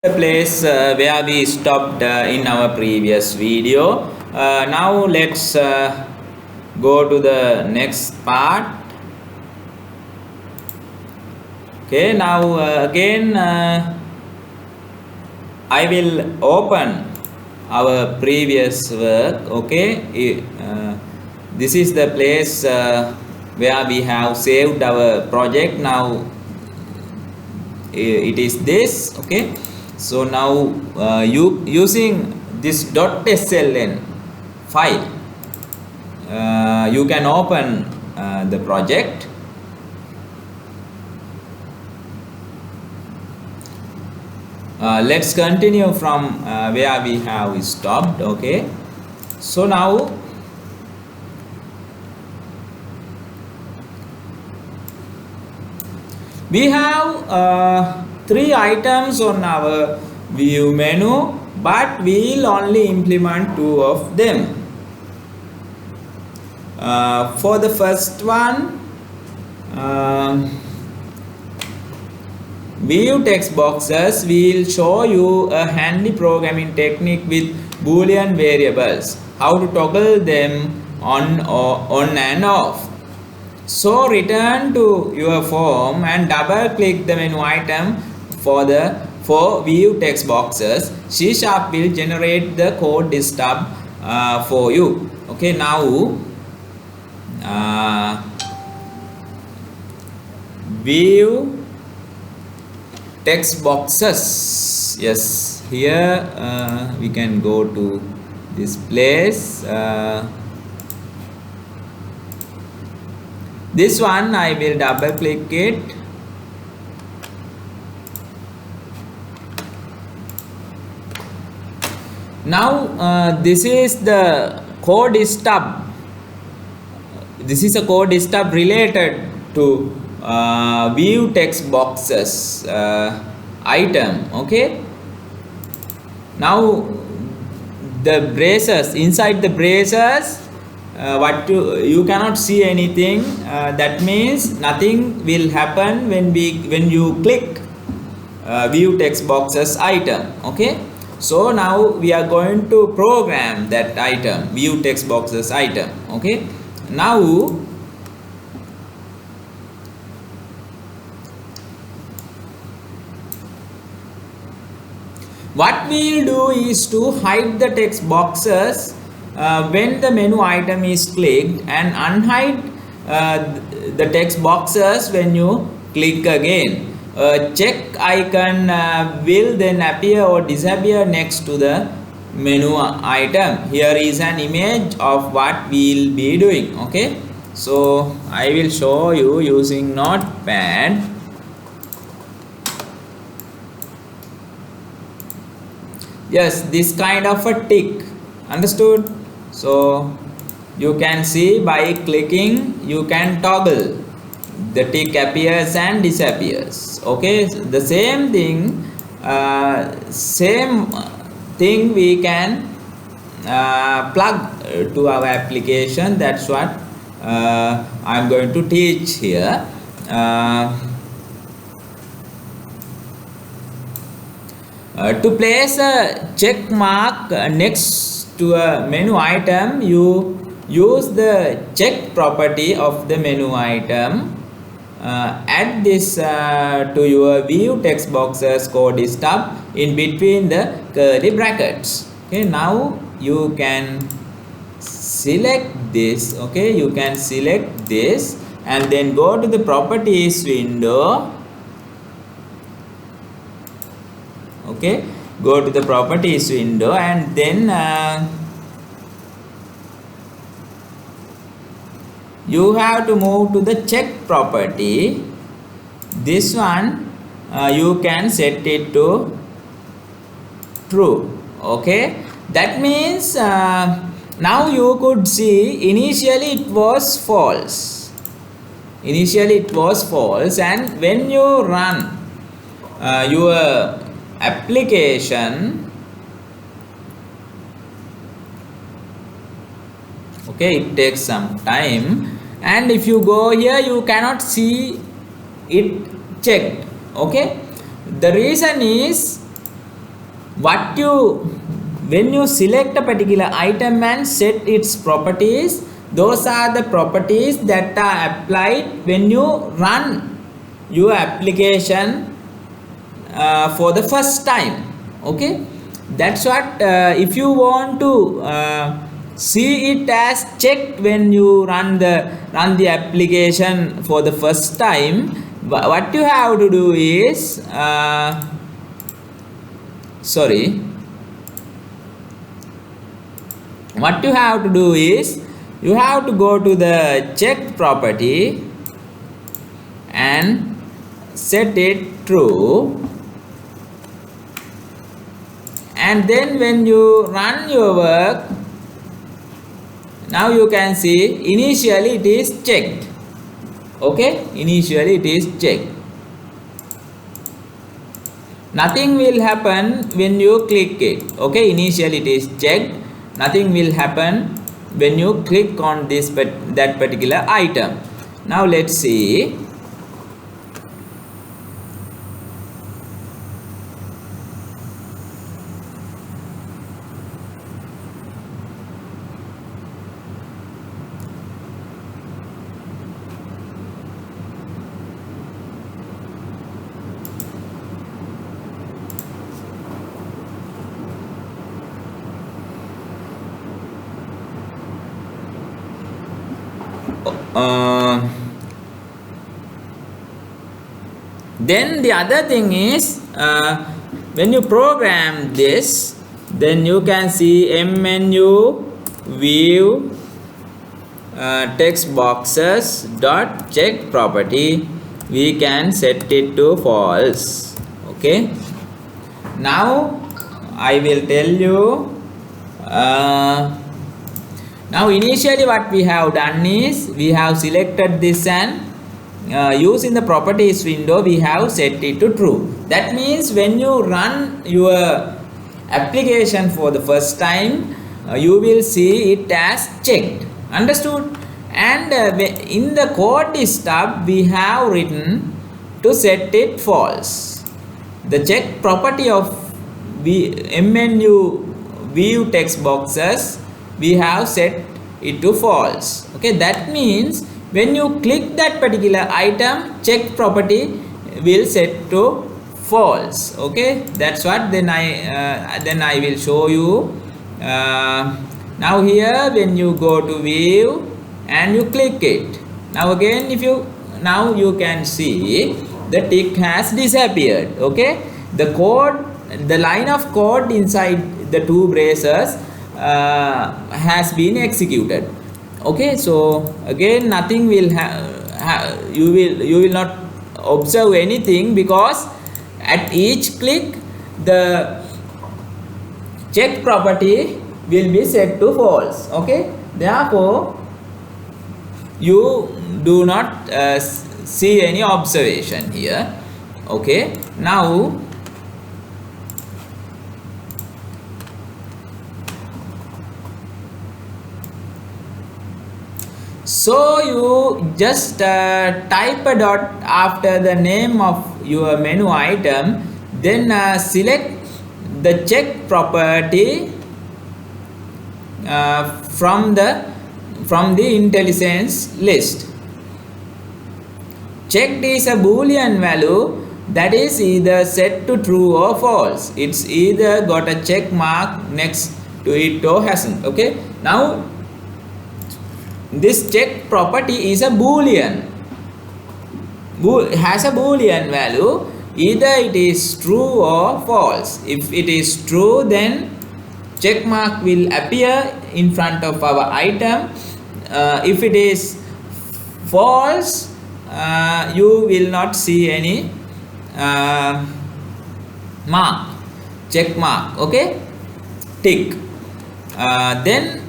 The place where we stopped in our previous video. Now let's go to the next part. Okay, now again I will open our previous work. Okay, this is the place where we have saved our project. Now it is this. Okay, so now you using this .sln file, you can open the project. Let's continue from where we have stopped. Okay, so now we have three items on our view menu, but we will only implement two of them. For the first one, view text boxes, we will show you a handy programming technique with Boolean variables, how to toggle them on and off. So return to your form and double click the menu item for view text boxes. C# will generate the code stub for you. Okay, now view text boxes. Yes, here we can go to this place. This one I will double click it. Now this is the code stub. This is a code stub related to view text boxes item. Okay, now the braces, inside the braces, you cannot see anything. That means nothing will happen when you click view text boxes item. Okay, so now we are going to program that item, view text boxes item. Okay, now what we will do is to hide the text boxes when the menu item is clicked, and unhide the text boxes when you click again. Check icon will then appear or disappear next to the menu item. Here is an image of what we will be doing. Okay, so I will show you using Notepad. Yes, this kind of a tick. Understood? So you can see by clicking you can toggle, the tick appears and disappears. Okay, so the same thing we can plug to our application. That's what I'm going to teach here. To place a check mark next to a menu item, you use the check property of the menu item. Add this to your view text boxes code stub in between the curly brackets. Okay, now you can select this. Okay, you can select this and then go to the properties window. Okay, go to the properties window and then you have to move to the check property. This one you can set it to true. Okay, that means now you could see initially it was false. Initially it was false, and when you run your application, okay, it takes some time, and if you go here you cannot see it checked. Okay, the reason is what you when you select a particular item and set its properties, those are the properties that are applied when you run your application for the first time. Okay, that's what if you want to see it as checked when you run the application for the first time, what you have to do is what you have to do is you have to go to the check property and set it true, and then when you run your work, now you can see initially it is checked. Okay, initially it is checked. Nothing will happen when you click it. Okay, initially it is checked. Nothing will happen when you click on that particular item. Now let's see. Then the other thing is when you program this, then you can see menu view text boxes dot check property, we can set it to false. Okay, now I will tell you. Now initially what we have done is we have selected this and using the properties window we have set it to true. That means when you run your application for the first time, you will see it as checked. Understood? And in the code stub we have written to set it false. The check property of menu view text boxes, we have set it to false. Okay, that means when you click that particular item, check property will set to false. Okay, that's what then I will show you. Now here when you go to view and you click it, now again now you can see the tick has disappeared. Okay, the line of code inside the two braces has been executed. Okay, so again nothing will you will not observe anything, because at each click the check property will be set to false. Okay, therefore you do not see any observation here. Okay, now so you just type a dot after the name of your menu item, then select the check property from the IntelliSense list. Checked is a boolean value that is either set to true or false. It's either got a check mark next to it or hasn't. Okay, now this check property is a boolean, has a boolean value, either it is true or false. If it is true, then check mark will appear in front of our item. If it is false, you will not see any mark, check mark. Okay, tick. Then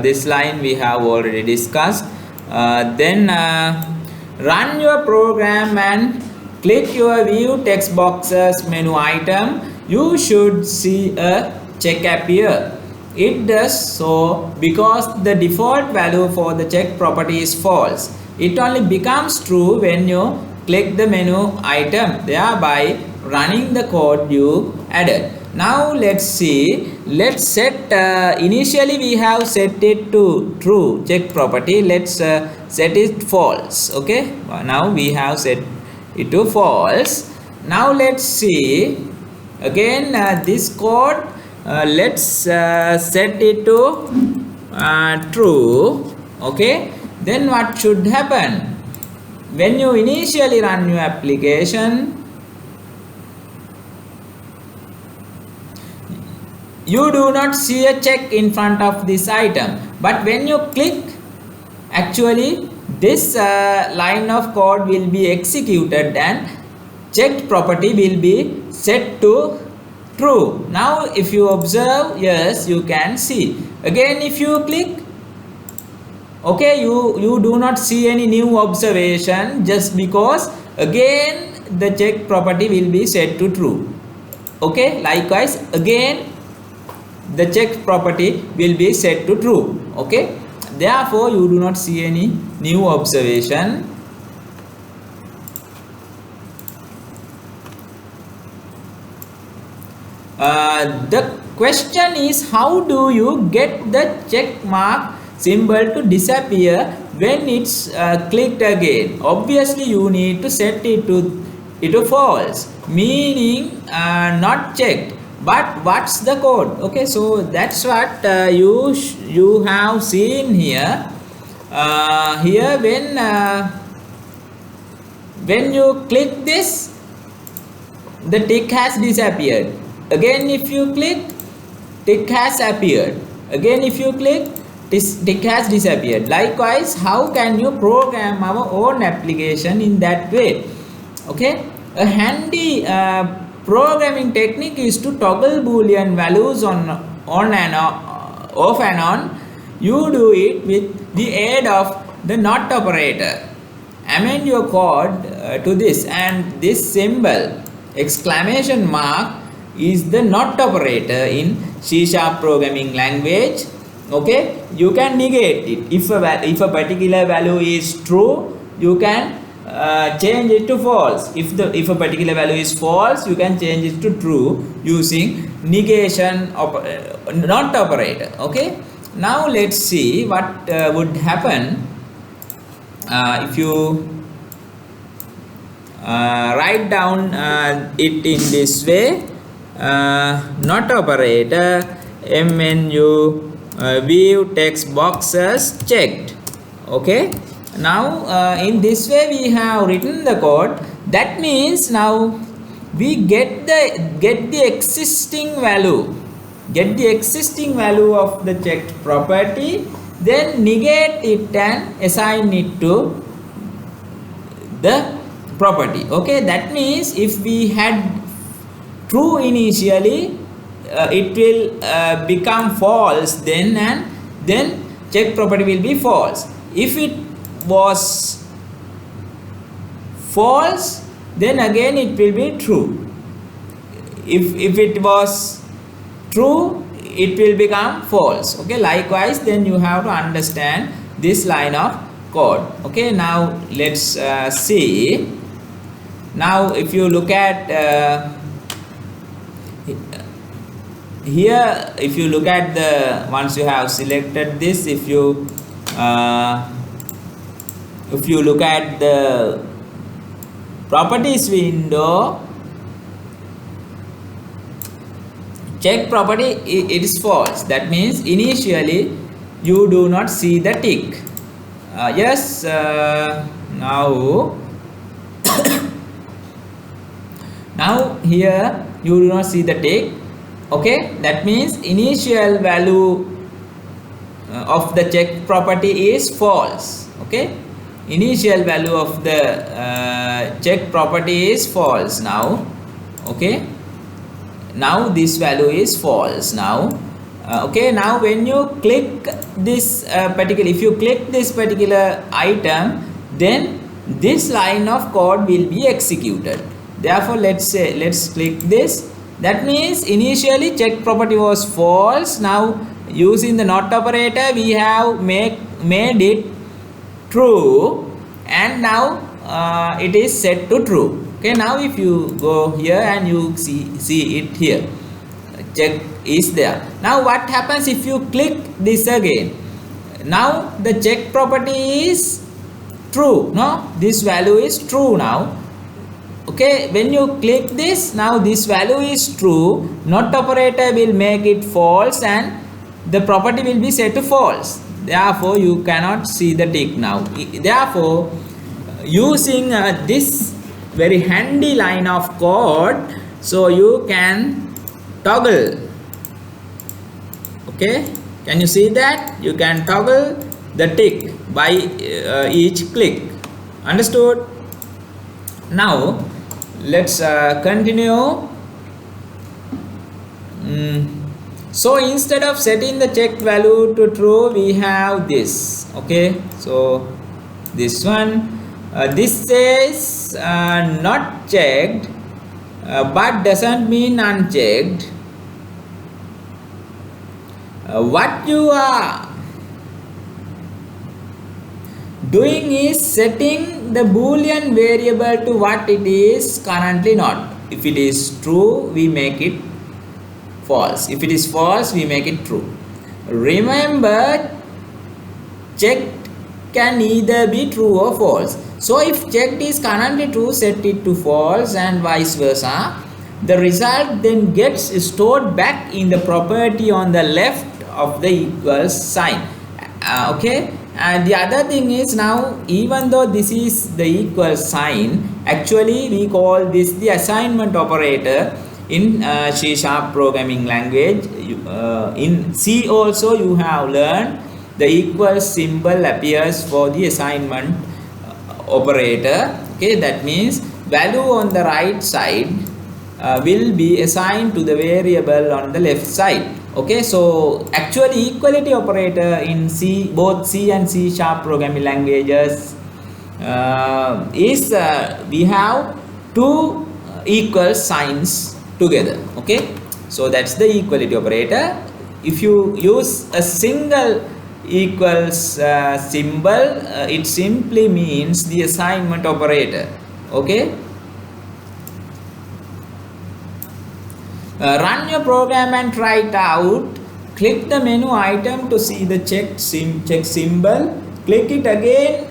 this line we have already discussed. Then run your program and click your view text boxes menu item. You should see a check appear. It does so because the default value for the check property is false. It only becomes true when you click the menu item, thereby running the code you added. Now let's see, let's set initially we have set it to true check property. Let's set it false. Okay, now we have set it to false. Now let's see again this code, let's set it to true. Okay, then what should happen when you initially run your application? You do not see a check in front of this item, but when you click, actually this line of code will be executed and checked property will be set to true. Now if you observe, yes, you can see. Again if you click, okay, you do not see any new observation, just because again the check property will be set to true. Okay, likewise again the check property will be set to true. Okay, therefore you do not see any new observation. The question is, how do you get the check mark symbol to disappear when it's clicked again? Obviously you need to set it to false, meaning not checked. But what's the code? Okay, so that's what you have seen here. Here when you click this, the tick has disappeared. Again if you click, tick has appeared. Again if you click, this tick has disappeared. Likewise, how can you program our own application in that way? Okay, a handy programming technique is to toggle boolean values on and off and on. You do it with the aid of the not operator. Amend your code to this, and this symbol exclamation mark is the not operator in C# programming language. Okay, you can negate it. If a particular value is true, you can change it to false. If a particular value is false, you can change it to true using negation not operator. Okay, now let's see what would happen if you write down it in this way. Not operator menu view text boxes checked. Okay, now in this way we have written the code. That means now we get the existing value of the checked property, then negate it and assign it to the property. Okay, that means if we had true initially, it will become false then, and then check property will be false. If it was false, then again it will be true. If it was true, it will become false. Okay, likewise then you have to understand this line of code. Okay, now let's see. Now if you look at here, if you look at the, once you have selected this, if you look at the properties window, check property, it is false. That means initially you do not see the tick. Yes, now now here you do not see the tick. Okay, that means initial value of the check property is false. Okay, initial value of the check property is false now. Okay, now this value is false now. Okay, now when you click this if you click this particular item, then this line of code will be executed. Therefore let's click this. That means initially check property was false. Now using the not operator we have made it true, and now it is set to true. Okay, now if you go here and you see it here, check is there. Now what happens if you click this again? Now the check property is true. No, this value is true now. Okay, when you click this, now this value is true, not operator will make it false and the property will be set to false. Therefore you cannot see the tick now. Therefore using this very handy line of code, so you can toggle. Okay, can you see that? You can toggle the tick by each click. Understood? Now let's continue. So instead of setting the checked value to true, we have this. Okay, so this one, this says not checked, but doesn't mean unchecked. What you are doing is setting the boolean variable to what it is currently not. If it is true, we make it false. If it is false, we make it true. Remember, checked can either be true or false. So if checked is currently true, set it to false and vice versa. The result then gets stored back in the property on the left of the equals sign. Okay, and the other thing is, now even though this is the equal sign, actually we call this the assignment operator in C# programming language. In C also you have learned the equal symbol appears for the assignment operator. Okay, that means value on the right side will be assigned to the variable on the left side. Okay, so actually equality operator in C, both C and C# programming languages is we have two equal signs together. Okay, so that's the equality operator. If you use a single equals symbol, it simply means the assignment operator. Okay, run your program and try it out. Click the menu item to see the check symbol. Click it again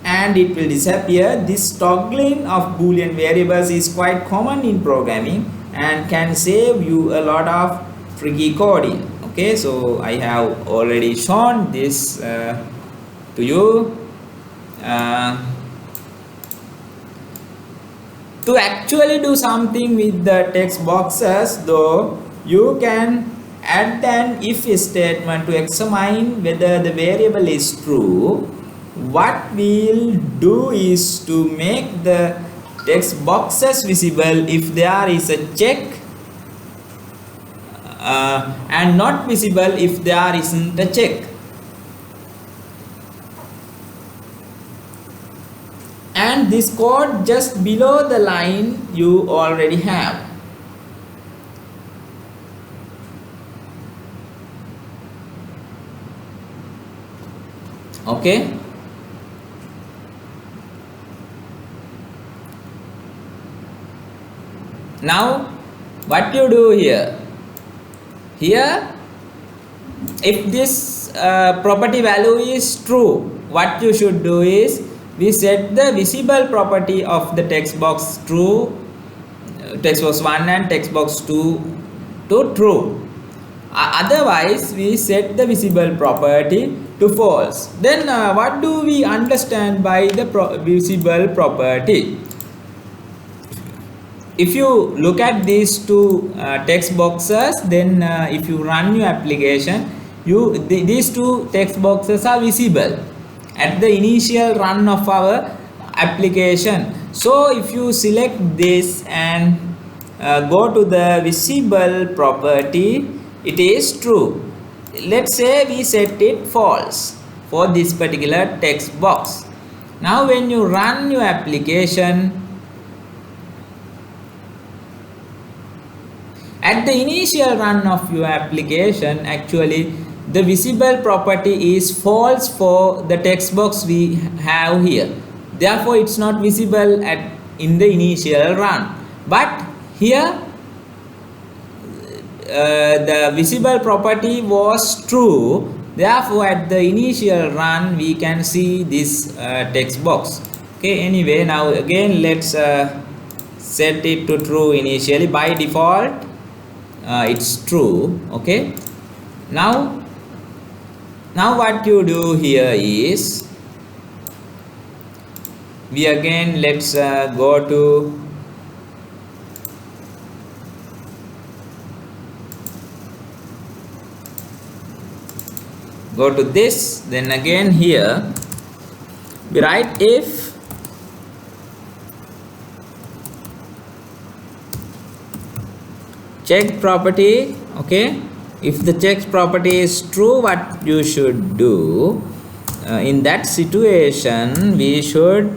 and it will disappear. This toggling of boolean variables is quite common in programming and can save you a lot of tricky coding. Okay, so I have already shown this to you. To actually do something with the text boxes though, you can add an if statement to examine whether the variable is true. What we'll do is to make the text boxes visible if there is a check and not visible if there isn't a check. And this code just below the line you already have. Okay, now what you do here, if this property value is true, what you should do is we set the visible property of the text box true, text box 1 and text box 2 to true. Otherwise we set the visible property to false. Then what do we understand by the visible property? If you look at these two text boxes, then if you run your application, these two text boxes are visible at the initial run of our application. So if you select this and go to the visible property, it is true. Let's say we set it false for this particular text box. Now when you run your application, At the initial run of your application, actually the visible property is false for the text box we have here. Therefore, it's not visible in the initial run. But here the visible property was true. Therefore, at the initial run we can see this text box. Okay, anyway, now again let's set it to true. Initially by default it's true. Okay, now what you do here is, we again let's go to this, then again here we write if check property. Okay, if the check property is true, what you should do in that situation, we should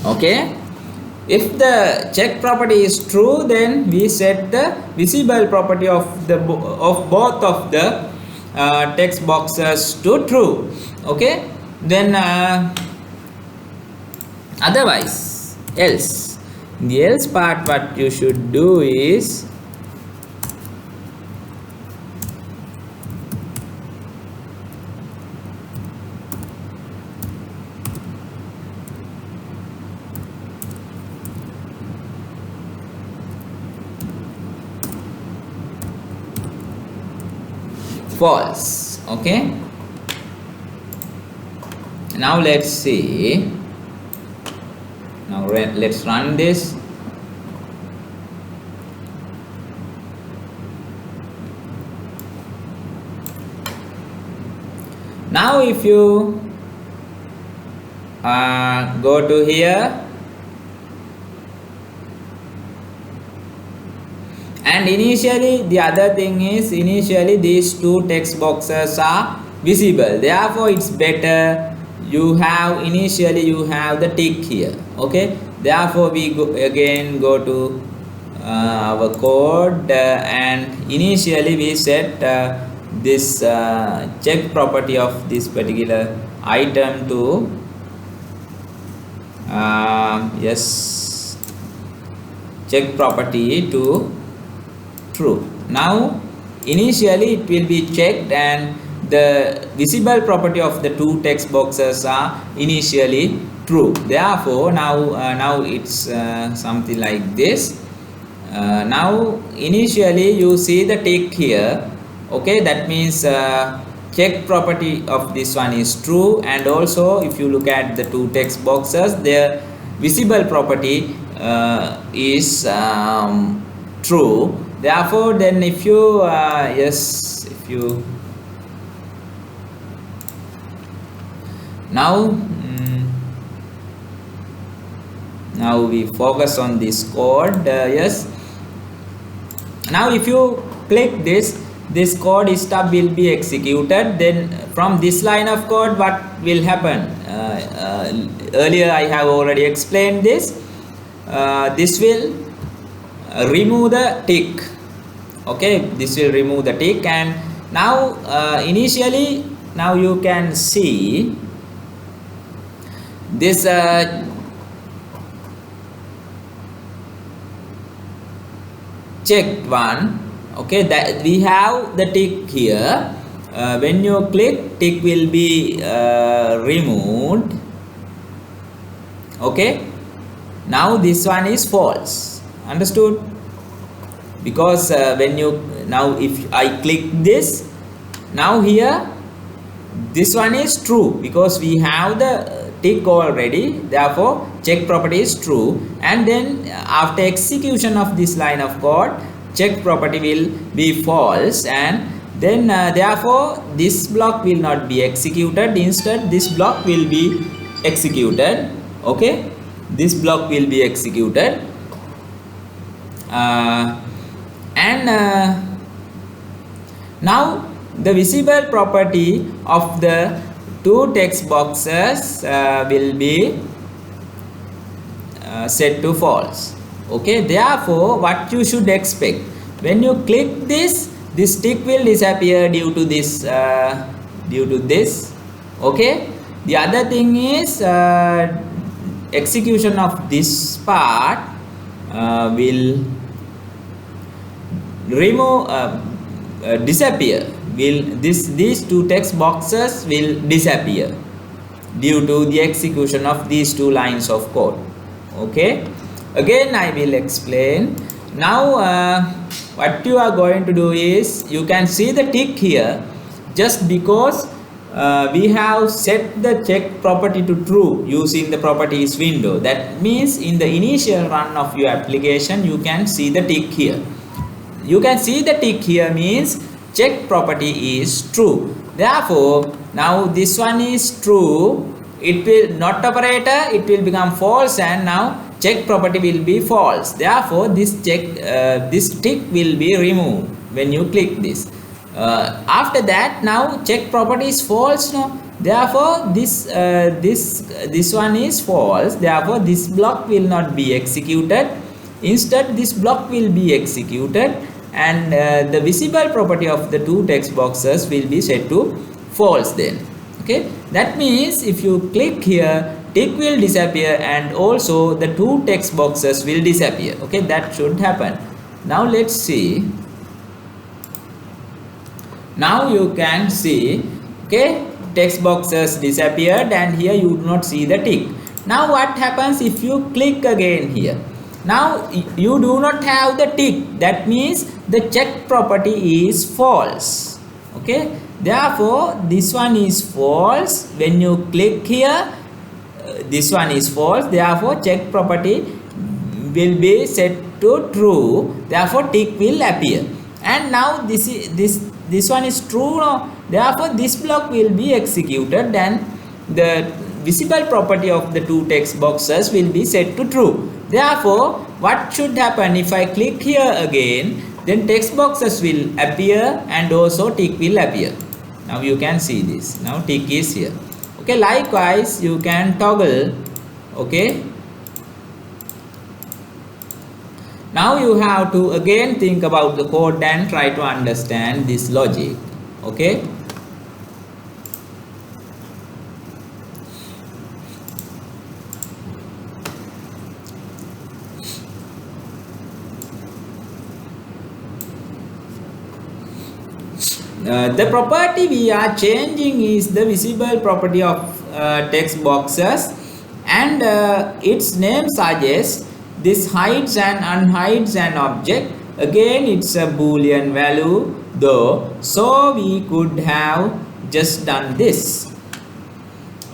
okay, if the check property is true, then we set the visible property of both of the text boxes to true. Okay, then otherwise else, the else part, what you should do is false. Okay, now let's see, now let's run this. Now if you go to here, and initially the other thing is, initially these two text boxes are visible, therefore it's better you have initially you have the tick here. Okay, therefore we go to our code and initially we set this check property of this particular item to yes, check property to true. Now initially it will be checked and the visible property of the two text boxes are initially true. Therefore now it's something like this. Now initially you see the tick here. Okay, that means check property of this one is true, and also if you look at the two text boxes, their visible property is true. Therefore then if you yes, if you now now we focus on this code. Yes, now if you click this code stub will be executed. Then from this line of code what will happen, earlier I have already explained this. This will remove the tick. Okay, this will remove the tick, and now initially now you can see this checked one. Okay, that we have the tick here. When you click, tick will be removed. Okay, now this one is false. Understood? Because when you now if I click this, now here this one is true because we have the tick already, therefore check property is true. And then after execution of this line of code, check property will be false, and then therefore this block will not be executed. Instead this block will be executed. Okay, this block will be executed, and Now the visible property of the two text boxes will be set to false. Okay, therefore what you should expect, when you click this tick will disappear due to this okay. The other thing is execution of this part will remove disappear, will these two text boxes will disappear due to the execution of these two lines of code. Okay, again I will explain. Now what you are going to do is, you can see the tick here just because we have set the check property to true using the properties window. That means in the initial run of your application you can see the tick here. You can see the tick here means check property is true. Therefore now this one is true, it will not operator, it will become false, and now check property will be false. Therefore this tick will be removed when you click this. After that, now check property is false. No, therefore this one is false. Therefore this block will not be executed. Instead this block will be executed, and the visible property of the two text boxes will be set to false then. Okay, that means if you click here, tick will disappear and also the two text boxes will disappear. Okay, that should happen. Now let's see. Now you can see, okay, text boxes disappeared and here you do not see the tick. Now what happens if you click again here? Now you do not have the tick, that means the check property is false. Okay, therefore this one is false. When you click here, this one is false, therefore check property will be set to true, therefore tick will appear. And now this one is true, no? Therefore this block will be executed and the visible property of the two text boxes will be set to true. Therefore what should happen, if I click here again, then text boxes will appear and also tick will appear. Now you can see this, now tick is here. Okay, likewise you can toggle. Okay, now you have to again think about the code and try to understand this logic. Okay, the property we are changing is the visible property of text boxes, and its name suggests this hides and unhides an object. Again it's a boolean value though, so we could have just done this.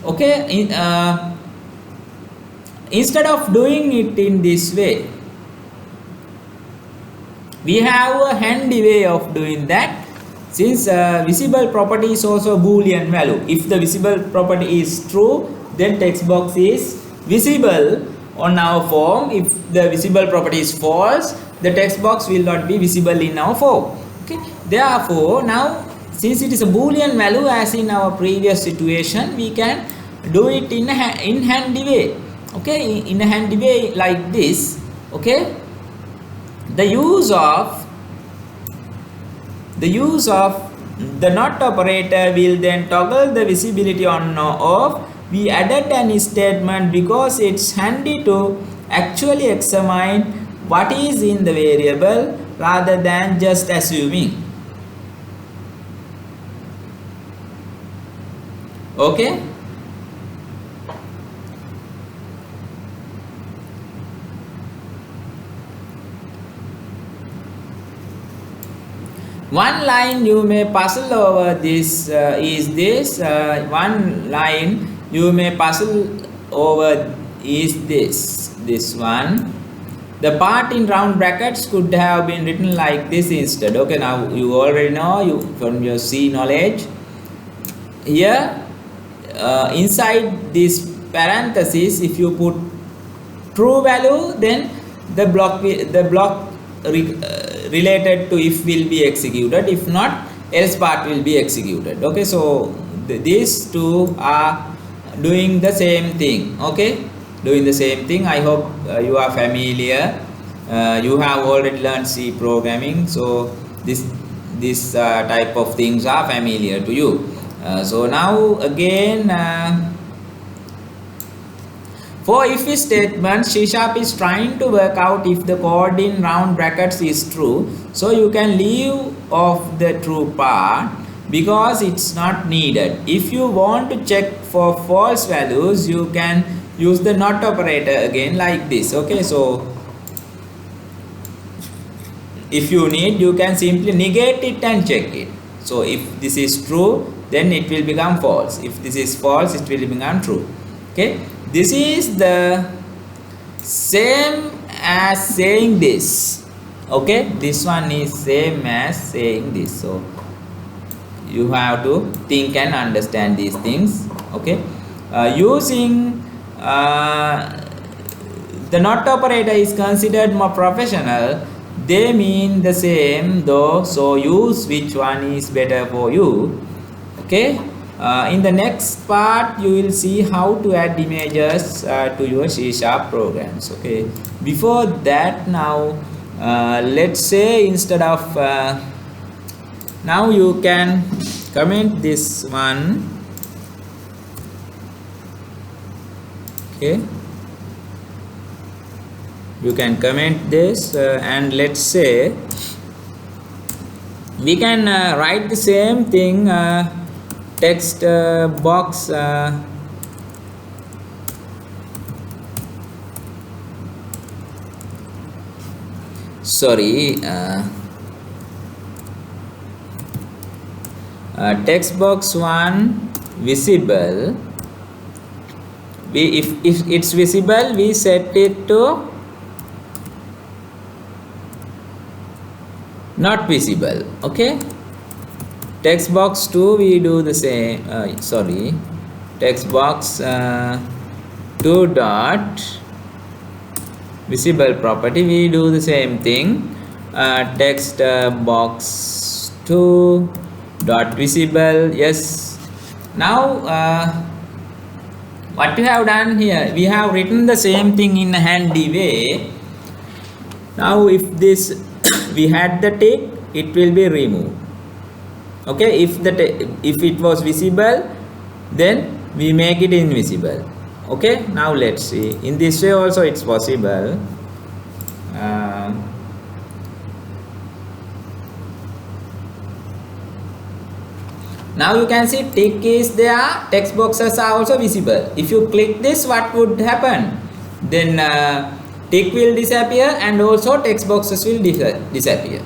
Okay, instead of doing it in this way, we have a handy way of doing that. Since visible property is also boolean value, if the visible property is true, then text box is visible on our form. If the visible property is false, the text box will not be visible in our form. Okay, therefore now since it is a boolean value as in our previous situation, we can do it in handy way. Okay, in a handy way like this. Okay, the use of the not operator will then toggle the visibility on or off. We added an statement because it's handy to actually examine what is in the variable rather than just assuming. Okay, one line you may puzzle over this is this. One line you may puzzle over is this one. The part in round brackets could have been written like this instead. Okay, now you already know from your C knowledge. Here inside this parenthesis, if you put true value, then the block related to if will be executed. If not, else part will be executed. Okay, so these two are doing the same thing. Okay, doing the same thing. I hope you are familiar. You have already learned C programming, so this type of things are familiar to you. So now again, for if statement, C# is trying to work out if the code in round brackets is true. So you can leave off the true part because it's not needed. If you want to check for false values, you can use the not operator again like this. Okay, so if you need, you can simply negate it and check it. So if this is true, then it will become false. If this is false, it will become true. Okay, this is the same as saying this. Okay, this one is same as saying this. So you have to think and understand these things. Okay, using the not operator is considered more professional. They mean the same though, so use which one is better for you. Okay, in the next part you will see how to add images to your C# programs. Okay, before that, now let's say instead of now you can comment this one. Okay, you can comment this and let's say we can write the same thing, text box sorry text box 1 visible. If it's visible, we set it to not visible. Okay, text box 2 we do the same, sorry, text box 2 dot visible property, we do the same thing, text box 2 dot visible. Yes, now what we have done here, we have written the same thing in a handy way. Now if this we had the tick, it will be removed. Okay, if it was visible, then we make it invisible. Okay, now let's see, in this way also it's possible. Now you can see tick is there, text boxes are also visible. If you click this, what would happen? Then tick will disappear and also text boxes will disappear.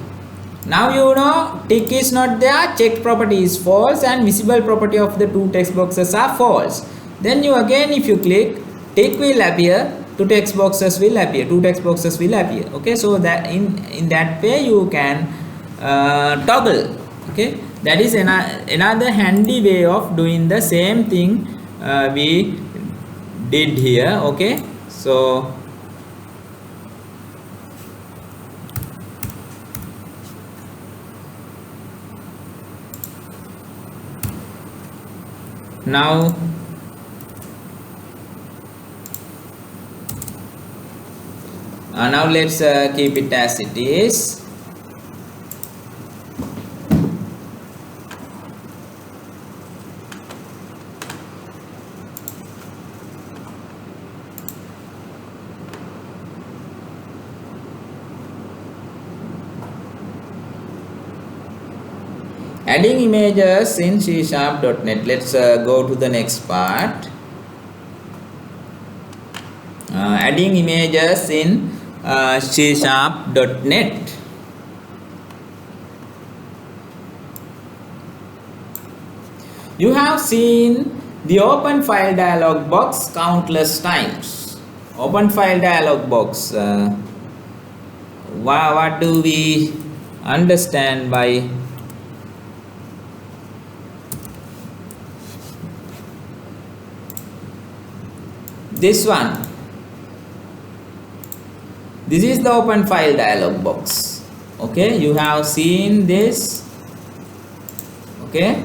Now you know tick is not there, checked property is false, and visible property of the two text boxes are false. Then you again, if you click, tick will appear, two text boxes will appear, two text boxes will appear. Okay, so that in that way you can toggle. Okay, that is another handy way of doing the same thing we did here. Okay, so now let's keep it as it is. Adding images in C#.NET. Let's go to the next part. Adding images in C#.NET. You have seen the open file dialog box countless times. Open file dialog box. What do we understand by this one? This is the open file dialog box. Okay, you have seen this. Okay,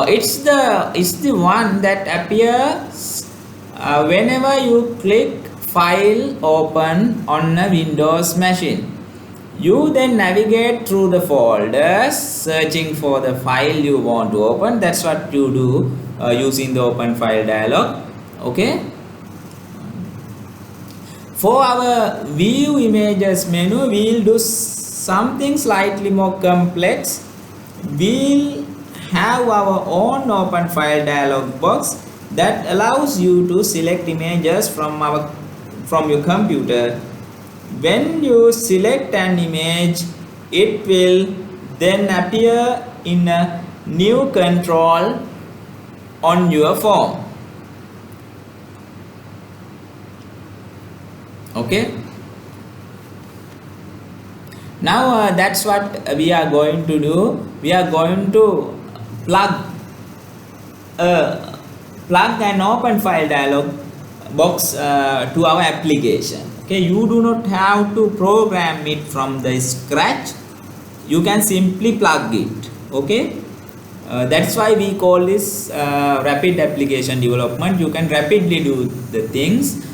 it's the one that appears whenever you click file open on a Windows machine. You then navigate through the folders searching for the file you want to open. That's what you do using the open file dialog. Okay, for our view images menu, we'll do something slightly more complex. We'll have our own open file dialog box that allows you to select images from your computer. When you select an image, it will then appear in a new control on your form. Okay, now that's what we are going to do. We are going to plug plug an open file dialog box to our application. Okay, you do not have to program it from the scratch. You can simply plug it. Okay, that's why we call this rapid application development. You can rapidly do the things.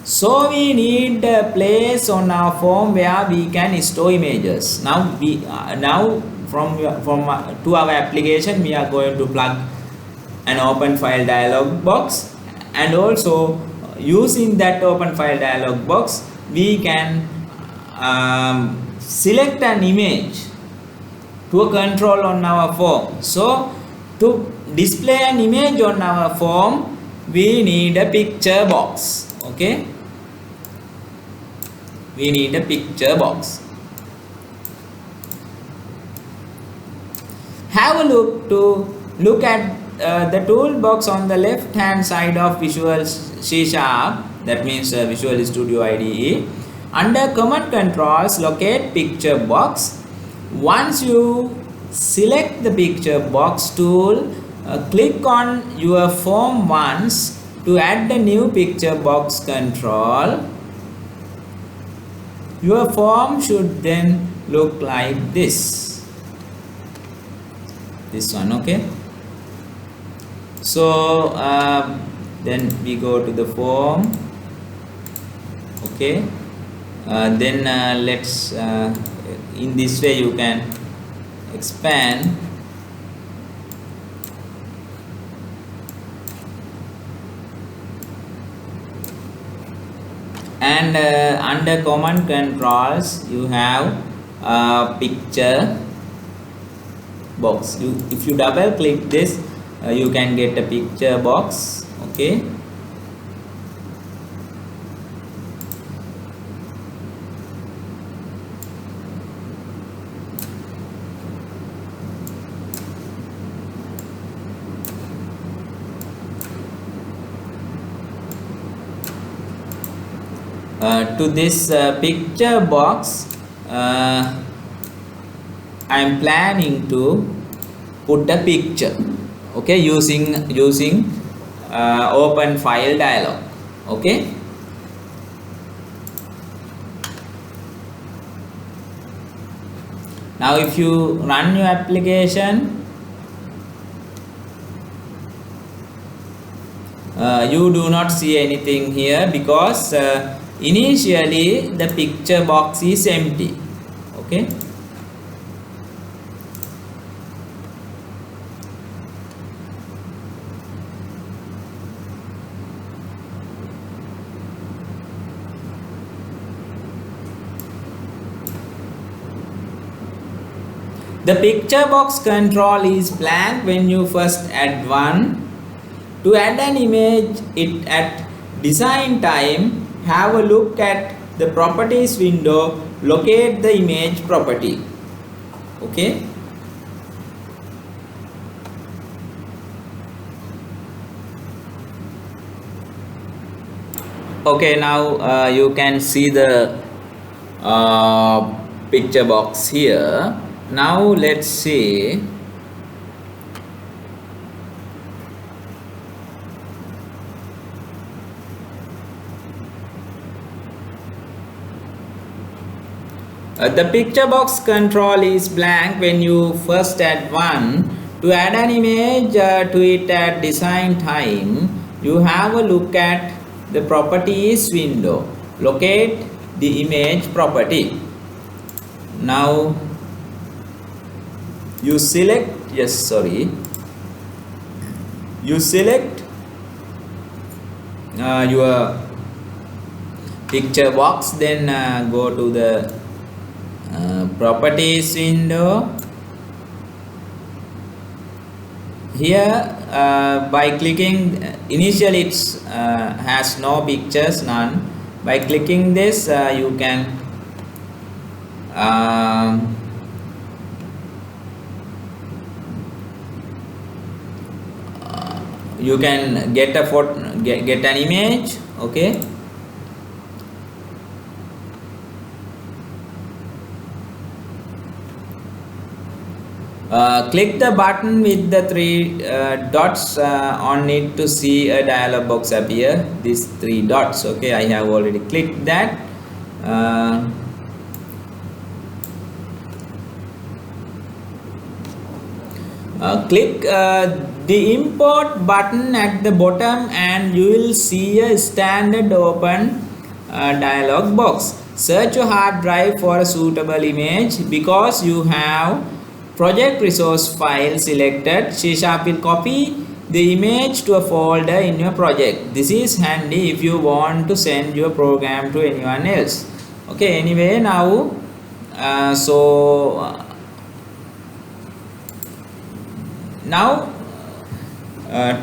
So we need a place on our form where we can store images. Now to our application, we are going to plug an open file dialog box, and also using that open file dialog box, we can select an image to a control on our form. So to display an image on our form, we need a picture box. Okay, we need a picture box. Have a look at the toolbox on the left hand side of Visual C#, that means Visual Studio IDE. Under command controls, locate picture box. Once you select the picture box tool, click on your form once to add the new picture box control. Your form should then look like this one. Okay, so then we go to the form. Okay, then let's in this way you can expand. And under command controls, you have picture box. If you double click this, you can get a picture box. Okay, to this picture box, I am planning to put a picture. Okay, using open file dialog. Okay, now if you run your application, you do not see anything here because initially the picture box is empty. Okay, the picture box control is blank when you first add one. To add an image it at design time, have a look at the properties window, locate the image property. Okay, okay, now you can see the picture box here. Now let's see. The picture box control is blank when you first add one. To add an image to it at design time, you have a look at the properties window. Locate the image property. Now you select, you select your picture box, then go to the properties window. Here by clicking, initially it's has no pictures, none. By clicking this you can get a photo, get an image. Okay, click the button with the three dots on it to see a dialog box appear. These three dots. Okay, I have already clicked that. Click the import button at the bottom and you will see a standard open dialog box. Search your hard drive for a suitable image. Because you have project resource file selected, C# will copy the image to a folder in your project. This is handy if you want to send your program to anyone else. Okay, anyway, now now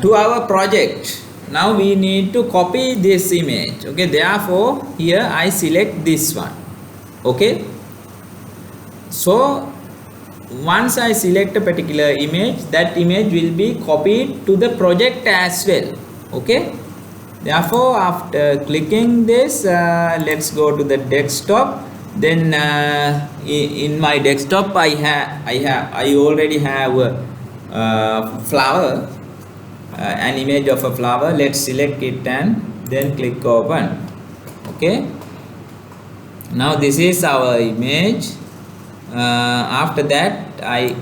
to our project, now we need to copy this image. Okay, therefore here I select this one. Okay, so once I select a particular image, that image will be copied to the project as well. Okay, therefore after clicking this, let's go to the desktop. Then in my desktop I already have a flower, an image of a flower. Let's select it and then click open. Okay, now this is our image. After that I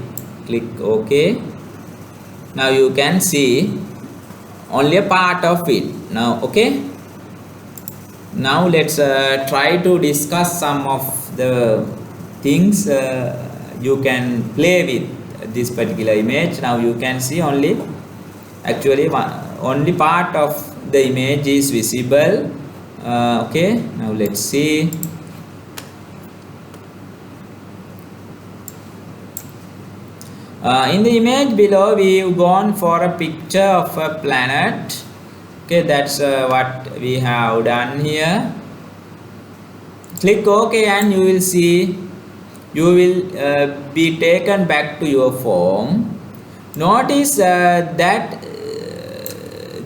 click OK. Now you can see only a part of it now. Okay, now let's try to discuss some of the things you can play with this particular image. Now you can see only part of the image is visible. Okay, now let's see. In the image below, we've gone for a picture of a planet. Okay, that's what we have done here. Click OK and you will see, you will be taken back to your form. Notice that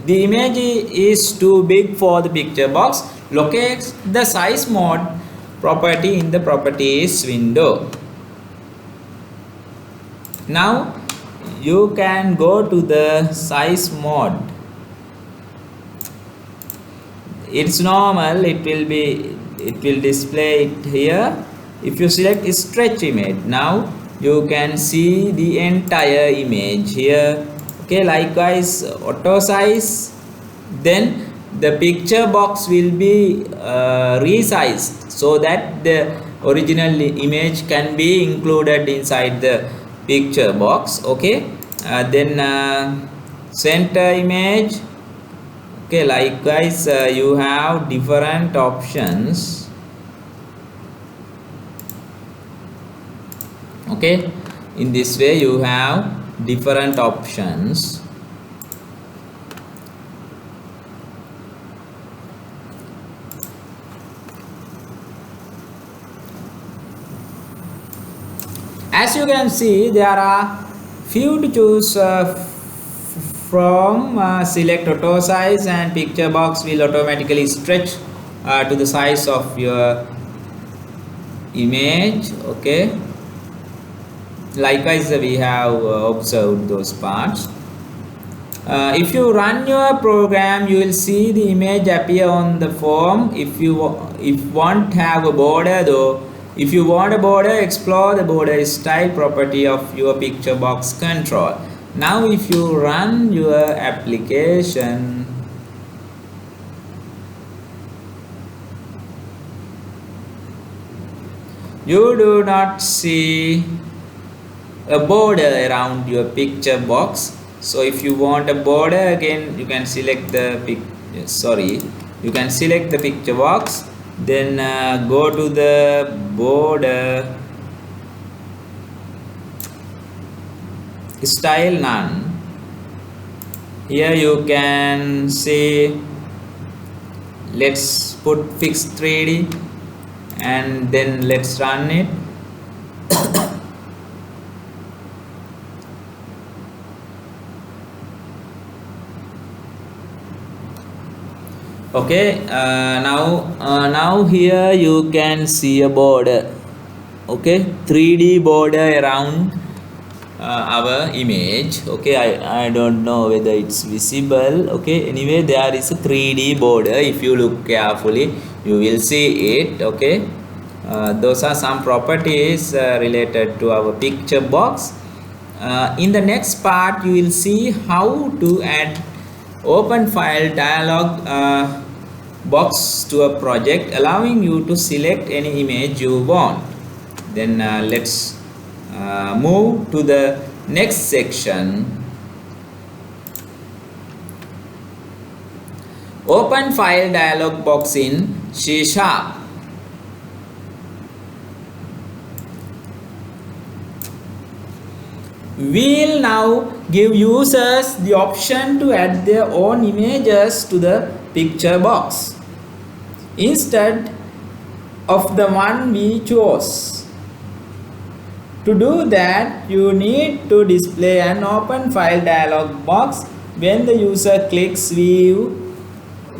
the image is too big for the picture box. Locate the size mode property in the properties window. Now you can go to the size mode. It's normal, it will display it here. If you select stretch image, now you can see the entire image here. Okay, likewise auto size, then the picture box will be resized so that the original image can be included inside the picture box. Okay, then center image. Okay, likewise you have different options. Okay, in this way you have different options. As you can see, there are few to choose from. Select auto size and picture box will automatically stretch to the size of your image. Okay, likewise we have observed those parts. If you run your program, you will see the image appear on the form. If want have a border though, If you want a border, explore the border style property of your picture box control. Now if you run your application, you do not see a border around your picture box. So if you want a border, again you can select the you can select the picture box, then go to the border style, none. Here you can say let's put fixed 3D, and then let's run it. Okay, now here you can see a border, okay, 3D border around our image. Okay, I don't know whether it's visible. Okay, anyway, there is a 3D border. If you look carefully, you will see it. Okay, those are some properties related to our picture box. In the next part, you will see how to add open file dialog box to a project, allowing you to select any image you want. Then let's move to the next section. Open file dialog box in C#. We'll now give users the option to add their own images to the picture box instead of the one we chose. To do that, you need to display an open file dialog box when the user clicks view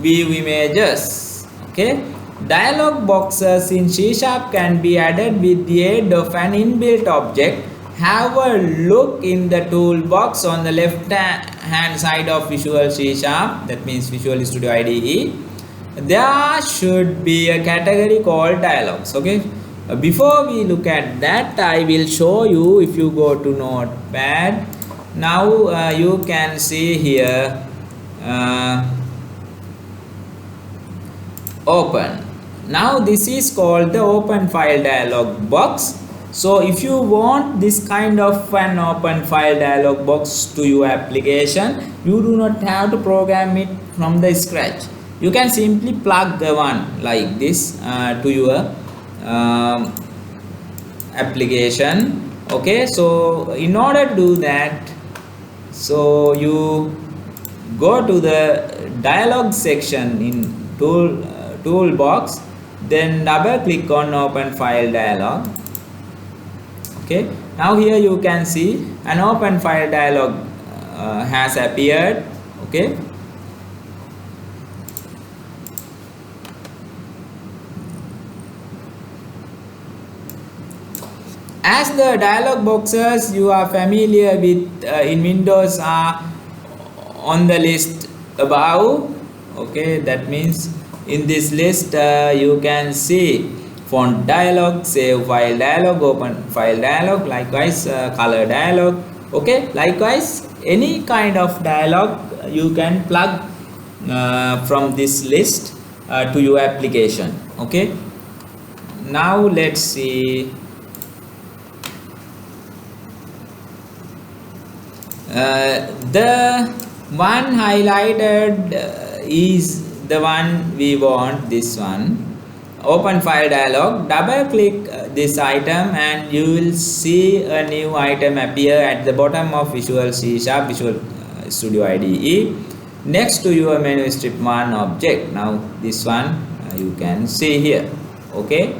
images. Okay, dialog boxes in C# can be added with the aid of an inbuilt object. Have a look in the toolbox on the left hand side of Visual C#, that means Visual Studio IDE. There should be a category called dialogs. Okay, before we look at that, I will show you. If you go to Notepad, now you can see here open. Now this is called the open file dialog box. So if you want this kind of an open file dialog box to your application, you do not have to program it from the scratch. You can simply plug the one like this to your application. Okay, so in order to do that, so you go to the dialog section in toolbox, then double click on open file dialog. Okay, now here you can see an open file dialog has appeared. Okay, as the dialog boxes you are familiar with in Windows are on the list above. Okay, that means in this list you can see font dialog, save file dialog, open file dialog, likewise color dialog. Okay, likewise any kind of dialog you can plug from this list to your application. Okay, now let's see the one highlighted is the one we want, this one. Open file dialog, double click this item and you will see a new item appear at the bottom of Visual C#, Visual Studio IDE, next to your menu strip 1 object. Now this one you can see here. Okay,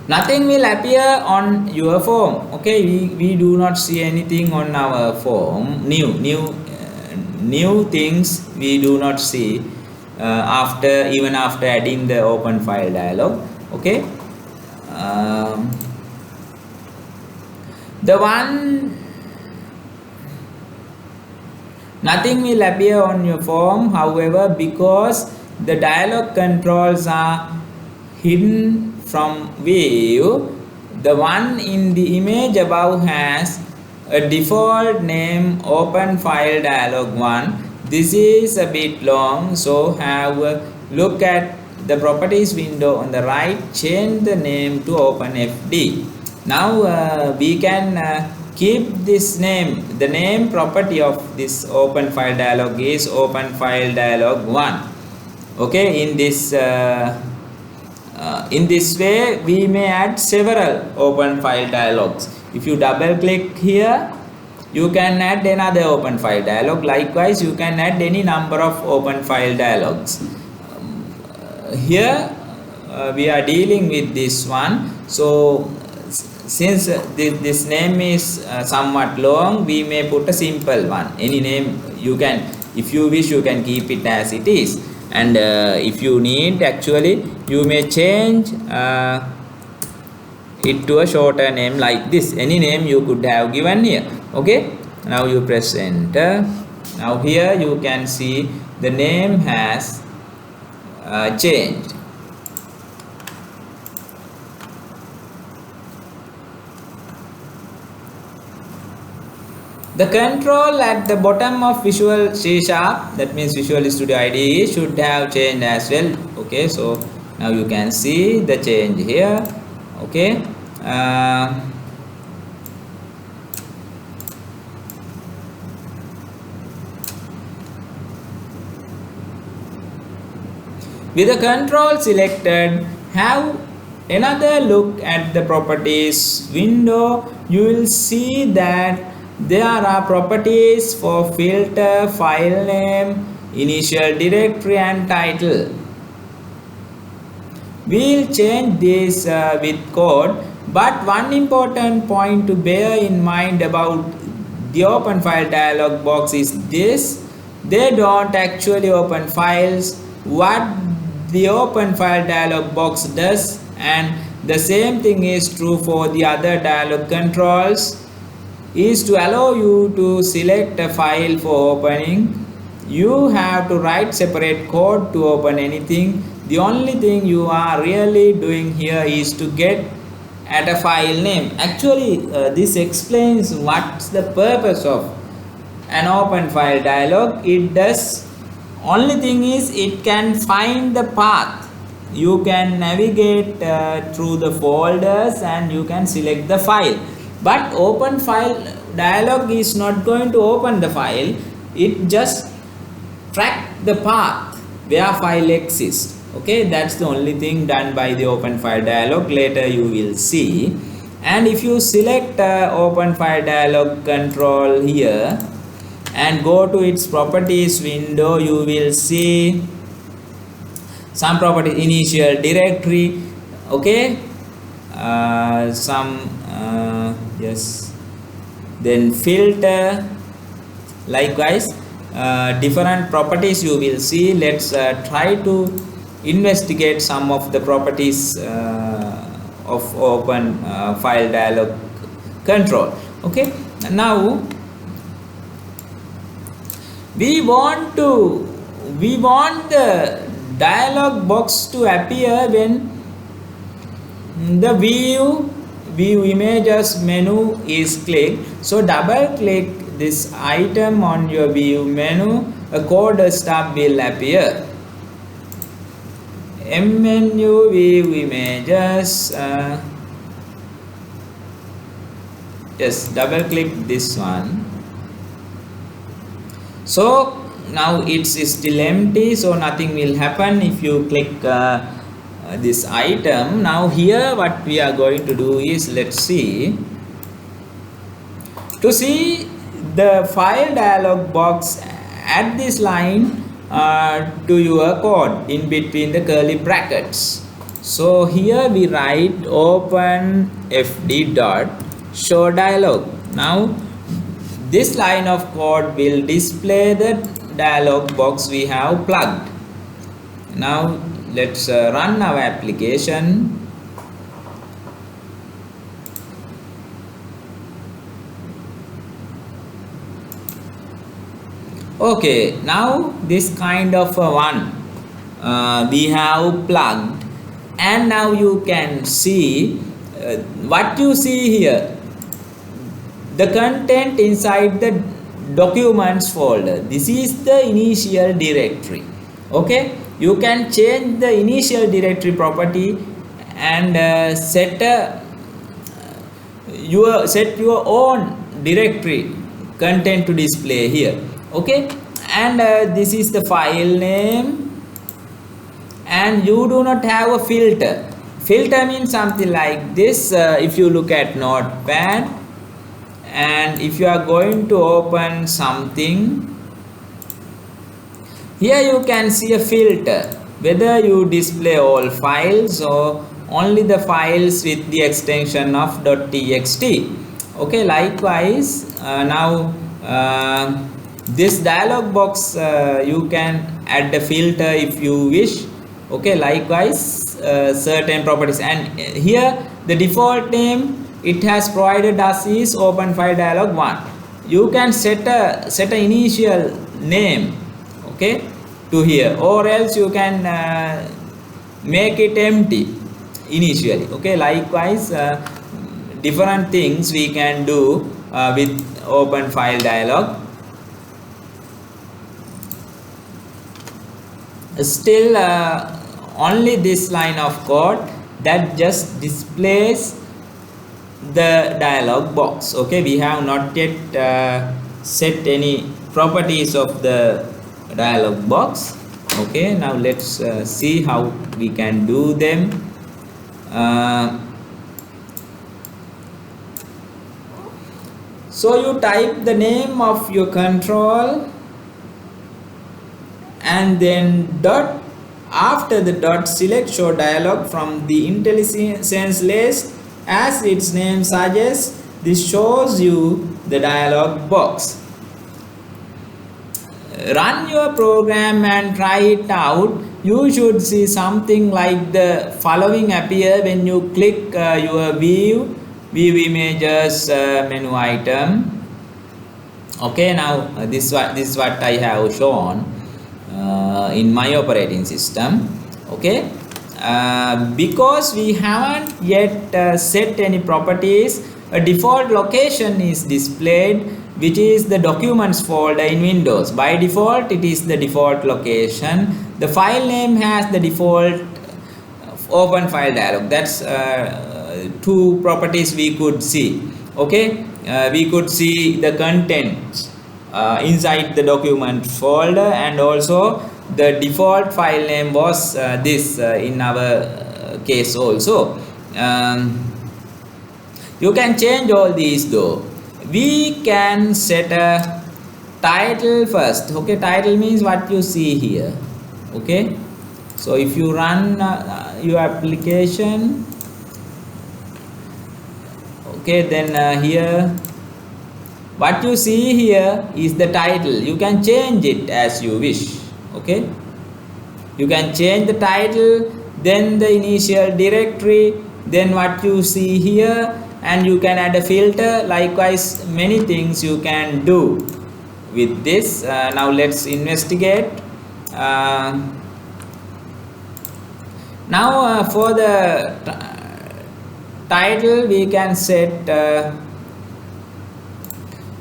nothing will appear on your form. Okay, we do not see anything on our form. New things we do not see even after adding the open file dialog. Okay, Nothing will appear on your form, however, because the dialog controls are hidden from view. The one in the image above has a default name open file dialog 1. This is a bit long, so have a look at the properties window on the right. Change the name to OpenFD. Now we can keep this name. The name property of this open file dialog is open file dialog 1. Okay, in this way we may add several open file dialogs. If you double click here, you can add another open file dialog. Likewise, you can add any number of open file dialogs. Here we are dealing with this one, so since this name is somewhat long, we may put a simple one. Any name you can, if you wish, you can keep it as it is, and if you need, actually you may change it to a shorter name like this. Any name you could have given here. Okay, now you press enter. Now here you can see the name has changed. The control at the bottom of Visual C#, that means Visual Studio IDE, should have changed as well. Okay, so now you can see the change here. Okay, with the control selected, have another look at the properties window. You will see that there are properties for filter, file name, initial directory and title. We will change this with code, but one important point to bear in mind about the open file dialog box is this: they don't actually open files. What the open file dialog box does, and the same thing is true for the other dialog controls, is to allow you to select a file for opening. You have to write separate code to open anything. The only thing you are really doing here is to get at a file name. Actually this explains what's the purpose of an open file dialog. It does, only thing is it can find the path. You can navigate through the folders and you can select the file, but open file dialog is not going to open the file. It just track the path where file exists. Okay, that's the only thing done by the open file dialog. Later you will see. And if you select open file dialog control here and go to its properties window, you will see some property, initial directory. Okay, yes, then filter. Likewise different properties you will see. Let's try to investigate some of the properties of open file dialog control. Okay, now we want the dialog box to appear when the view images menu is clicked. So double click this item on your view menu, a code stub will appear. menu view images, just double click this one. So now it's still empty, so nothing will happen if you click this item. Now here what we are going to do is, let's see, to see the file dialog box, add this line to your code in between the curly brackets. So here we write open fd dot show dialog. Now this line of code will display the dialog box we have plugged. Now let's run our application. Okay, now this kind of one we have plugged, and now you can see what you see here, the content inside the documents folder. This is the initial directory. Okay, you can change the initial directory property and set your own directory content to display here. Okay, and this is the file name, and you do not have a filter. Filter means something like this. If you look at Notepad, and if you are going to open something, here you can see a filter, whether you display all files or only the files with the extension of .txt. Okay, likewise now this dialog box you can add the filter if you wish. Okay, likewise certain properties, and here the default name it has provided us is open file dialog 1. You can set a initial name, okay, to here, or else you can make it empty initially. Okay, likewise different things we can do with open file dialog. Still only this line of code that just displays the dialog box. Okay, we have not yet set any properties of the dialog box. Okay, now let's see how we can do them. So you type the name of your control and then dot. After the dot, select show dialog from the IntelliSense list. As its name suggests, this shows you the dialog box. Run your program and try it out. You should see something like the following appear when you click your view images menu item. Okay, now this is what I have shown in my operating system. Okay, because we haven't yet set any properties, a default location is displayed, which is the documents folder in Windows. By default it is the default location. The file name has the default open file dialog. That's two properties we could see. Okay, we could see the contents inside the document folder, and also the default file name was this in our case also. You can change all these though. We can set a title first. Okay, title means what you see here. Okay, so if you run your application, okay, then here what you see here is the title. You can change it as you wish. Okay, you can change the title, then the initial directory, then what you see here, and you can add a filter. Likewise many things you can do with this. Now let's investigate. Now for the title we can set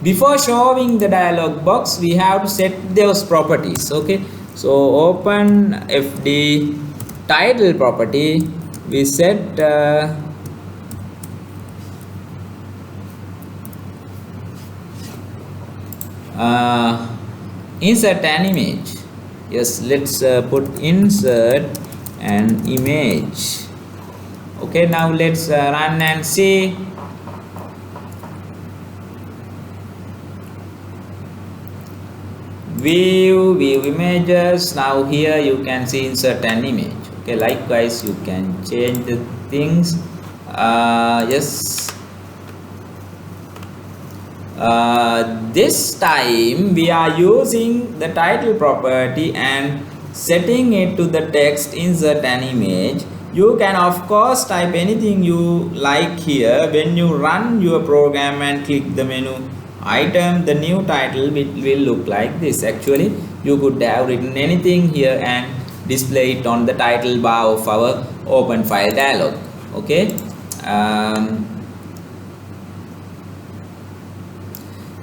before showing the dialog box we have to set those properties. Okay, so open fd title property, we set insert an image. Yes, let's put insert an image. Okay, now let's run and see. View images. Now here you can see insert an image. Okay, likewise you can change the things. Yes, this time we are using the title property and setting it to the text insert an image. You can of course type anything you like here when you run your program and click the menu item, the new title will look like this. Actually, you could have written anything here and display it on the title bar of our open file dialog. Okay.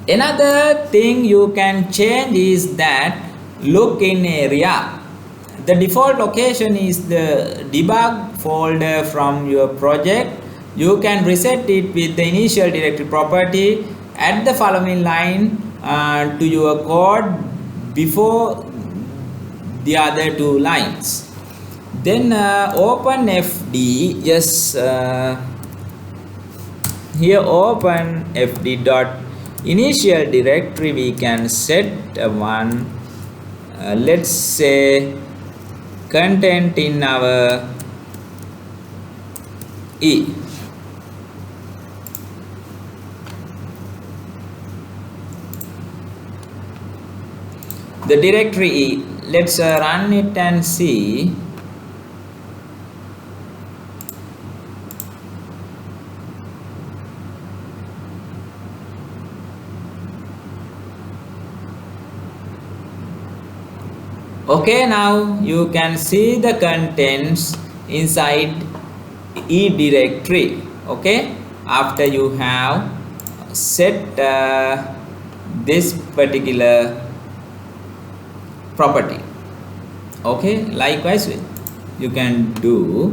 Another thing you can change is that look in area. The default location is the debug folder from your project. You can reset it with the initial directory property. Add the following line to your code before the other two lines. Then open fd, just here open fd dot initial directory, we can set one, let's say content in our E. The directory E, let's run it and see. Okay, now you can see the contents inside E directory. Okay, after you have set this particular property. Okay, likewise you can do.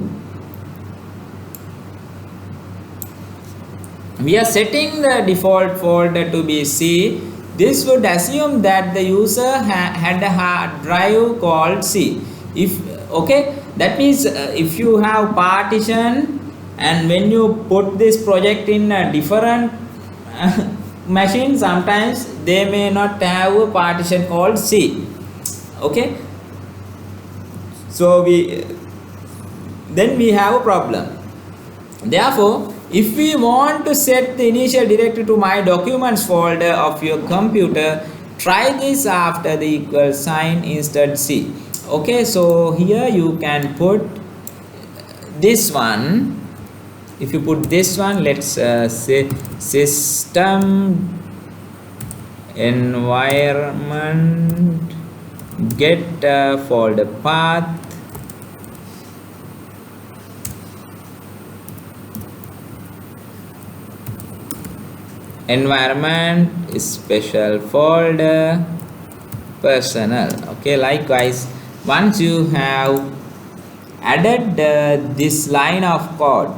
We are setting the default folder to be C. This would assume that the user had a hard drive called C. If okay, that means if you have partition and when you put this project in a different machine, sometimes they may not have a partition called C. Okay, so then we have a problem. Therefore, if we want to set the initial directory to my documents folder of your computer, try this after the equal sign instead C. Okay, so here you can put this one. If you put this one, let's say system environment get folder path environment special folder personal. Okay, likewise, once you have added this line of code,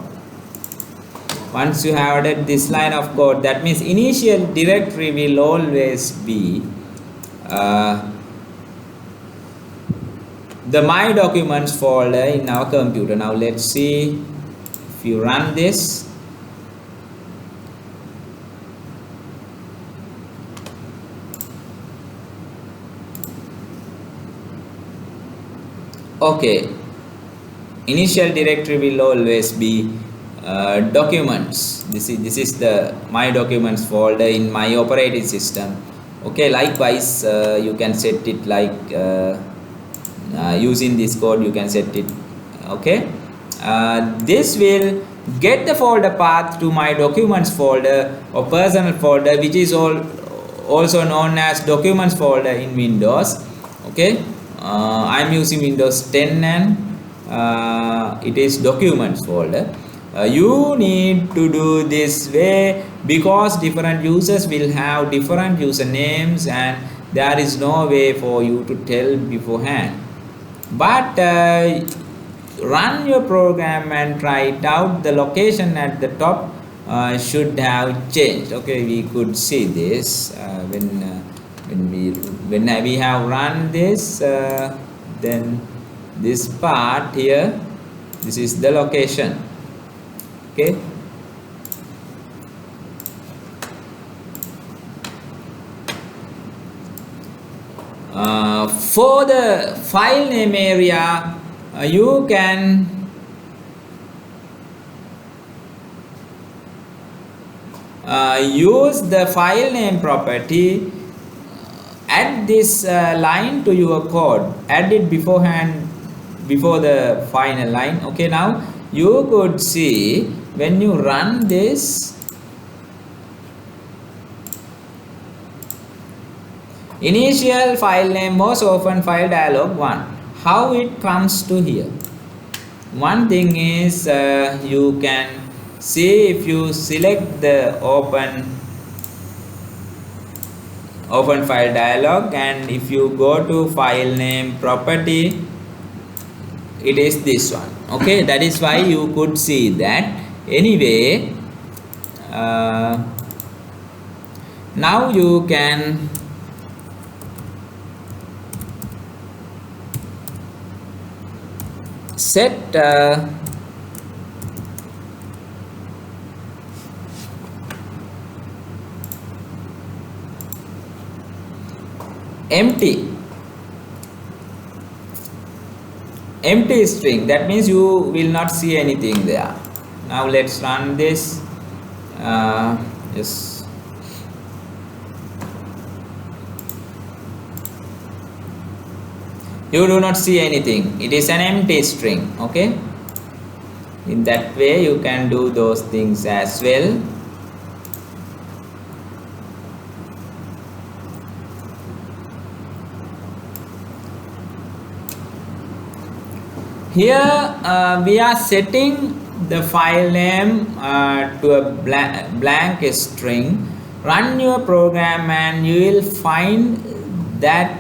that means initial directory will always be the my documents folder in our computer. Now let's see if you run this. Okay, initial directory will always be documents. This is the my documents folder in my operating system. Okay, likewise you can set it like using this code you can set it. Okay, this will get the folder path to my documents folder or personal folder, which is also known as documents folder in Windows. Okay, I'm using Windows 10 and it is documents folder. You need to do this way because different users will have different usernames and there is no way for you to tell beforehand. But run your program and try it out. The location at the top should have changed. Okay, we could see this when we have run this, then this part here, this is the location. Okay, for the file name area you can use the file name property. Add this line to your code, add it beforehand before the final line. Okay, now you could see when you run this, Initial file name was open file dialog 1. How it comes to here? One thing is you can see if you select the open file dialog, and if you go to file name property, it is this one. Okay, that is why you could see that. Anyway, now you can set empty string. That means you will not see anything there. Now let's run this. Yes, you do not see anything. It is an empty string. Okay, in that way you can do those things as well. Here we are setting the file name to a blank string. Run your program and you will find that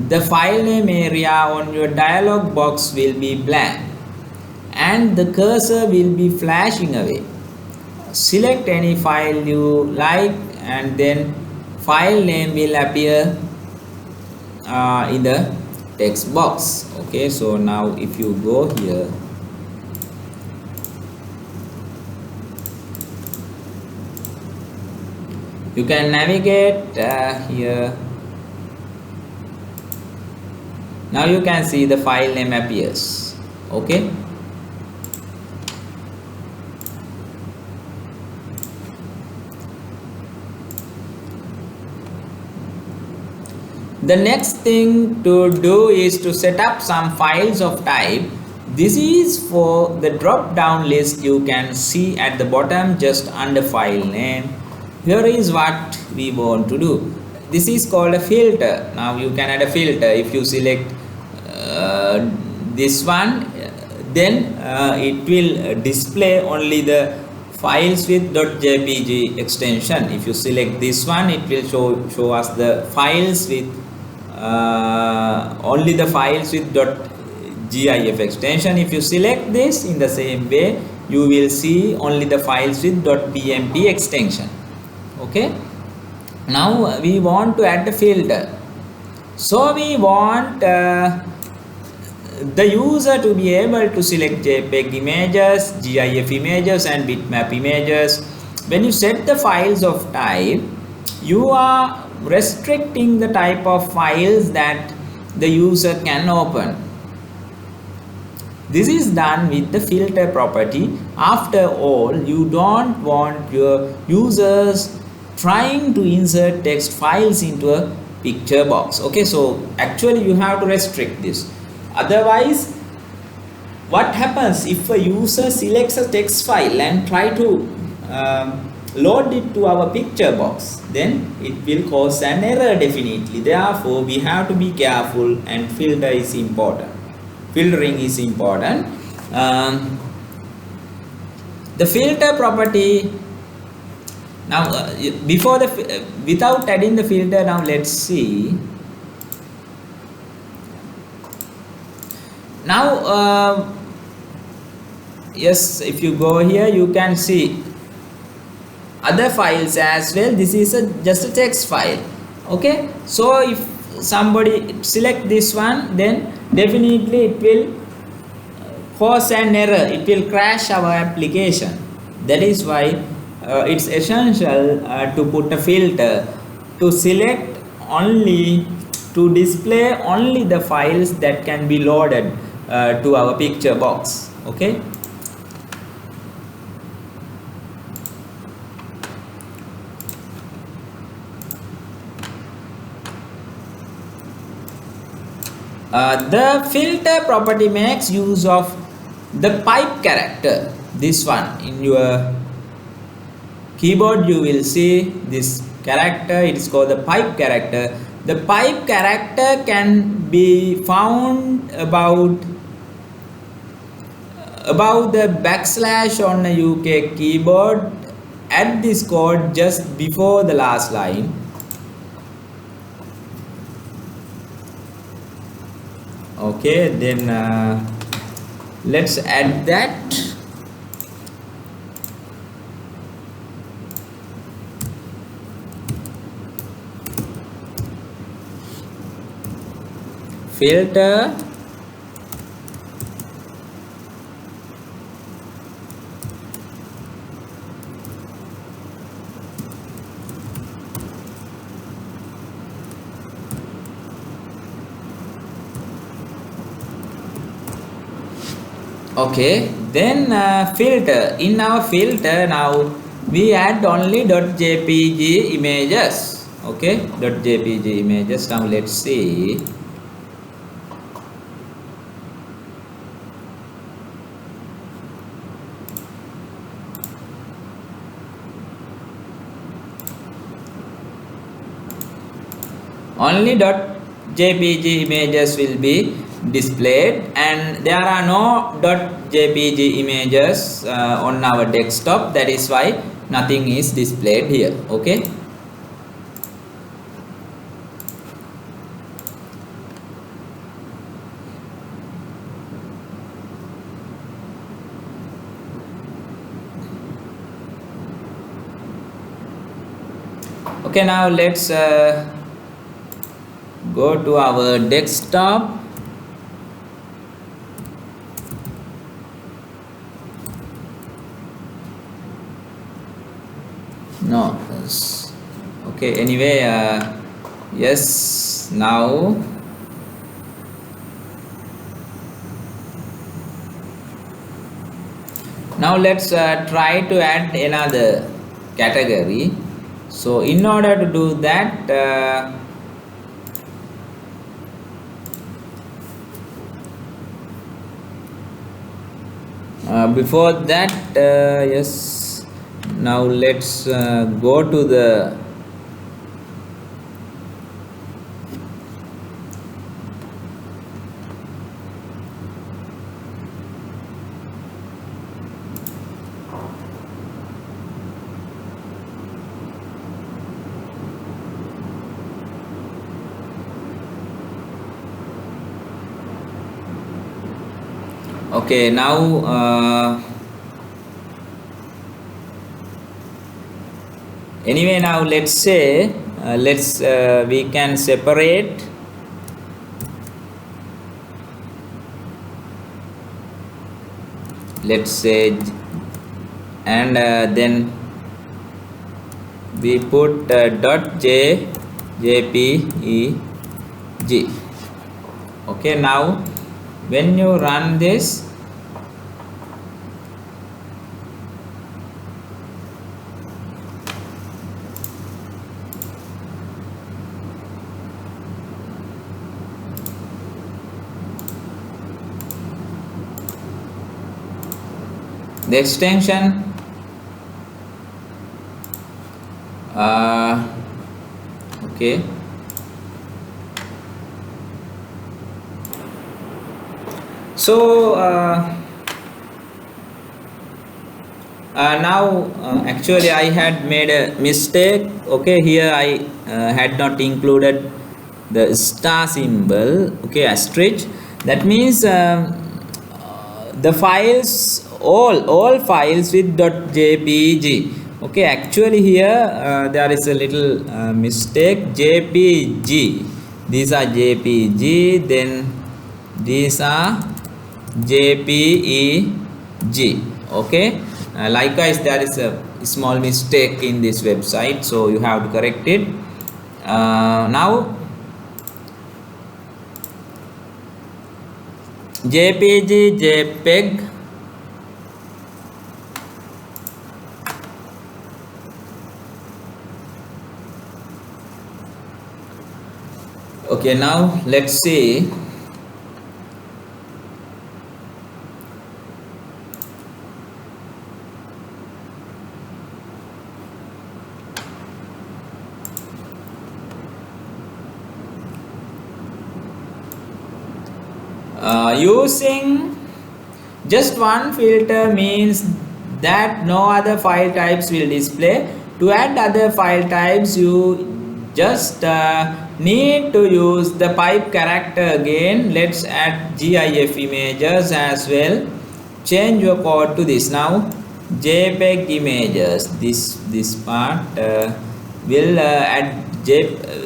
the file name area on your dialog box will be blank and the cursor will be flashing away. Select any file you like and then file name will appear in the text box. Okay, so now if you go here, you can navigate here. Now you can see the file name appears. Okay, the next thing to do is to set up some files of type. This is for the drop down list you can see at the bottom just under file name. Here is what we want to do. This is called a filter. Now you can add a filter. If you select this one, then it will display only the files with .jpg extension. If you select this one, it will show us the files with only the files with .gif extension. If you select this in the same way, you will see only the files with .bmp extension. Okay, now we want to add the filter. So we want the user to be able to select JPEG images, GIF images and bitmap images. When you set the files of type, you are restricting the type of files that the user can open. This is done with the filter property. After all, you don't want your users trying to insert text files into a picture box. Okay, so actually you have to restrict this. Otherwise, what happens if a user selects a text file and try to load it to our picture box? Then it will cause an error definitely. Therefore, we have to be careful and filter is important. Filtering is important. The filter property. Now, without adding the filter, now let's see. Now, yes, if you go here, you can see other files as well. This is just a text file. Okay, so if somebody select this one, then definitely it will cause an error. It will crash our application. That is why it's essential to put a filter to select only, to display only the files that can be loaded to our picture box. Okay, the filter property makes use of the pipe character. This one in your keyboard you will see this character. It is called the pipe character. The pipe character can be found above the backslash on a UK keyboard at this code just before the last line. Okay, then let's add that. Filter okay, then filter. In our filter now we add only .jpg images. Okay, .jpg images. Now let's see. Only .jpg images will be displayed, and there are no .jpg images on our desktop. That is why nothing is displayed here. Okay. Okay, now let's go to our desktop. No, okay, anyway, yes, now let's try to add another category. So in order to do that, before that, yes, now let's go to the okay, now anyway, now let's say we can separate let's say, and then we put .jpeg. Okay, now when you run this, the extension okay, so now actually I had made a mistake. Okay, here I had not included the star symbol. Okay, asterisk. That means the files, all files with .jpeg. Okay, actually here there is a little mistake. JPG, these are JPG, then these are JPEG. Okay, likewise there is a small mistake in this website, so you have to correct it. Now JPG, JPEG, okay, now let's see. Using just one filter means that no other file types will display. To add other file types, you just need to use the pipe character again. Let's add GIF images as well. Change your code to this. Now JPEG images, this part will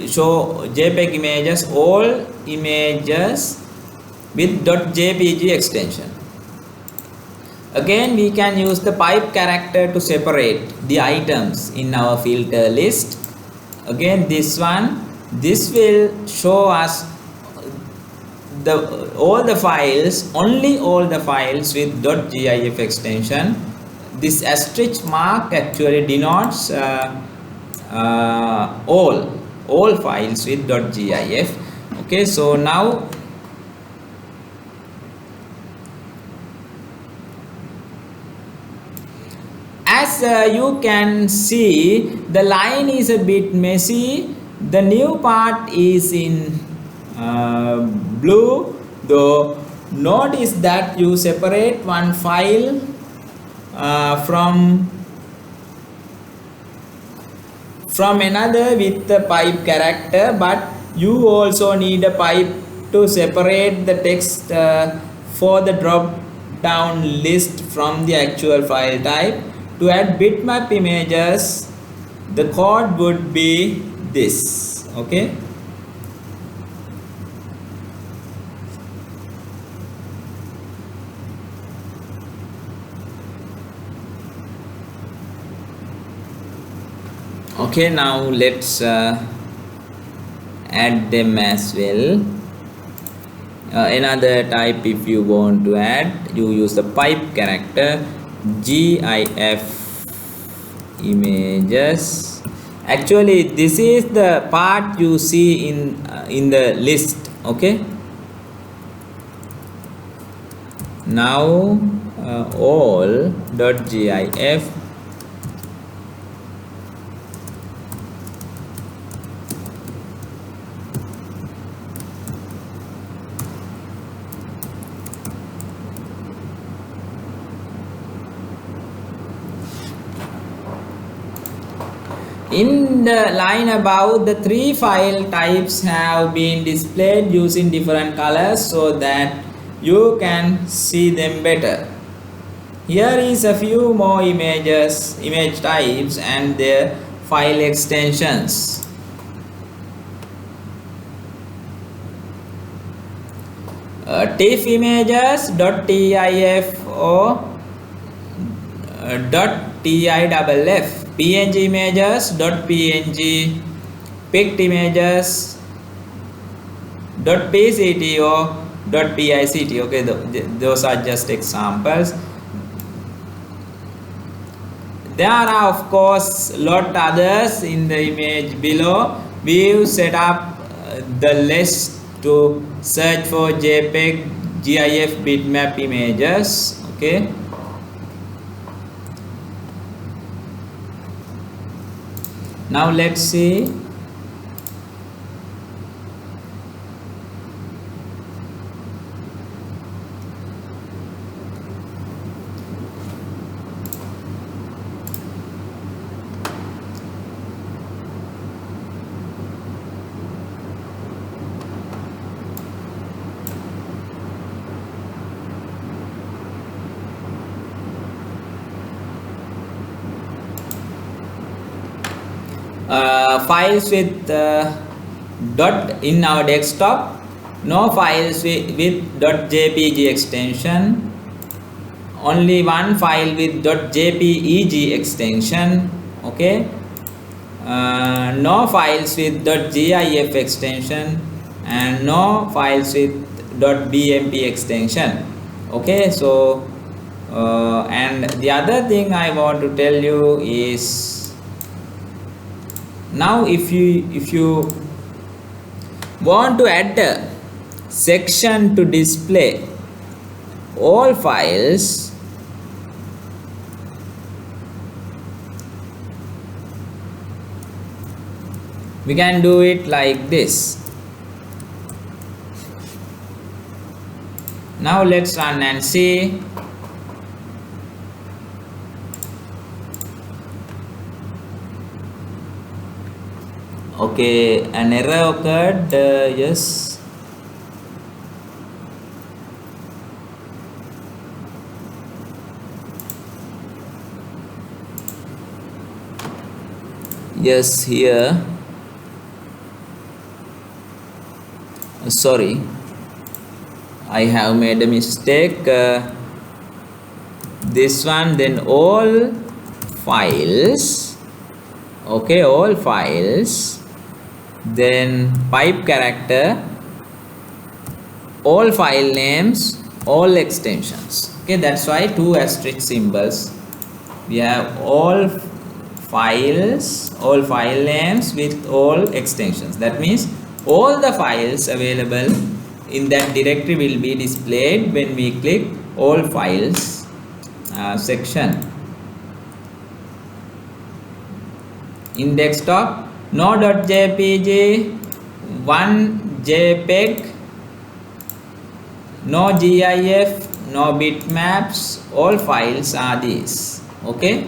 show JPEG images, all images with .jpg extension. Again, we can use the pipe character to separate the items in our filter list. Again, this will show us all the files, only all the files with .gif extension. This asterisk mark actually denotes all files with .gif. Okay, so now as you can see, the line is a bit messy. The new part is in blue, though. Notice that you separate one file from another with the pipe character, but you also need a pipe to separate the text for the drop down list from the actual file type. To add bitmap images, the code would be this. Okay, okay, now let's add them as well. Another type, if you want to add, you use the pipe character GIF images. Actually, this is the part you see in the list. Okay, now all .gif in the line above. The three file types have been displayed using different colors so that you can see them better. Here is a few more image types and their file extensions. TIFF images .tif or .tiff, PNG images .png, pict images .pct or .pict. Okay, those are just examples. There are of course lot others in the image below. We've set up the list to search for JPEG, GIF, bitmap images. Okay, now let's see. Files with dot in our desktop, no files with .jpg extension, only one file with .jpeg extension. Okay, no files with .gif extension and no files with .bmp extension. Okay, so and the other thing I want to tell you is, now if you want to add a section to display all files, we can do it like this. Now let's run and see. Okay, an error occurred. Yes. Yes, here. Sorry, I have made a mistake. This one, then all files. Okay, all files. Then pipe character, all file names, all extensions. Okay, that's why two asterisk symbols. We have all files, all file names with all extensions. That means all the files available in that directory will be displayed when we click all files section. In desktop, no.jpg, one JPEG, no GIF, no bitmaps, all files are these. Okay.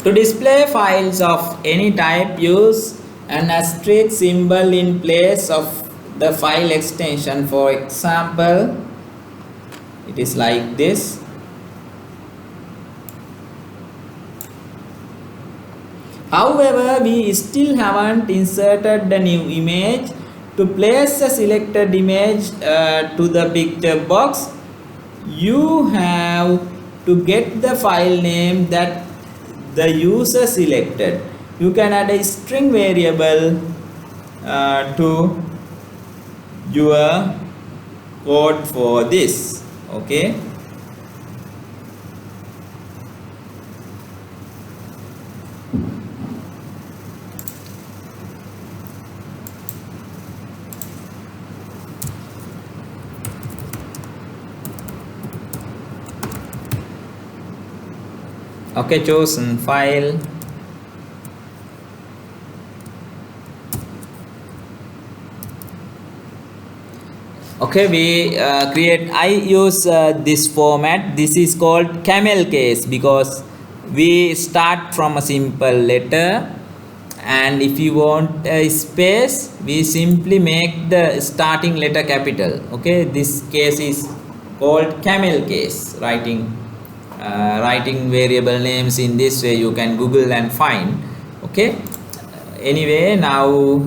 To display files of any type, use an asterisk symbol in place of the file extension. For example, it is like this. However, we still haven't inserted the new image. To place a selected image to the picture box, you have to get the file name that the user selected. You can add a string variable to your code for this. Okay. Okay, chosen file. Okay, we I use this format. This is called camel case because we start from a simple letter, and if you want a space, we simply make the starting letter capital. Okay, this case is called camel case. Writing variable names in this way you can Google and find. Okay, anyway, now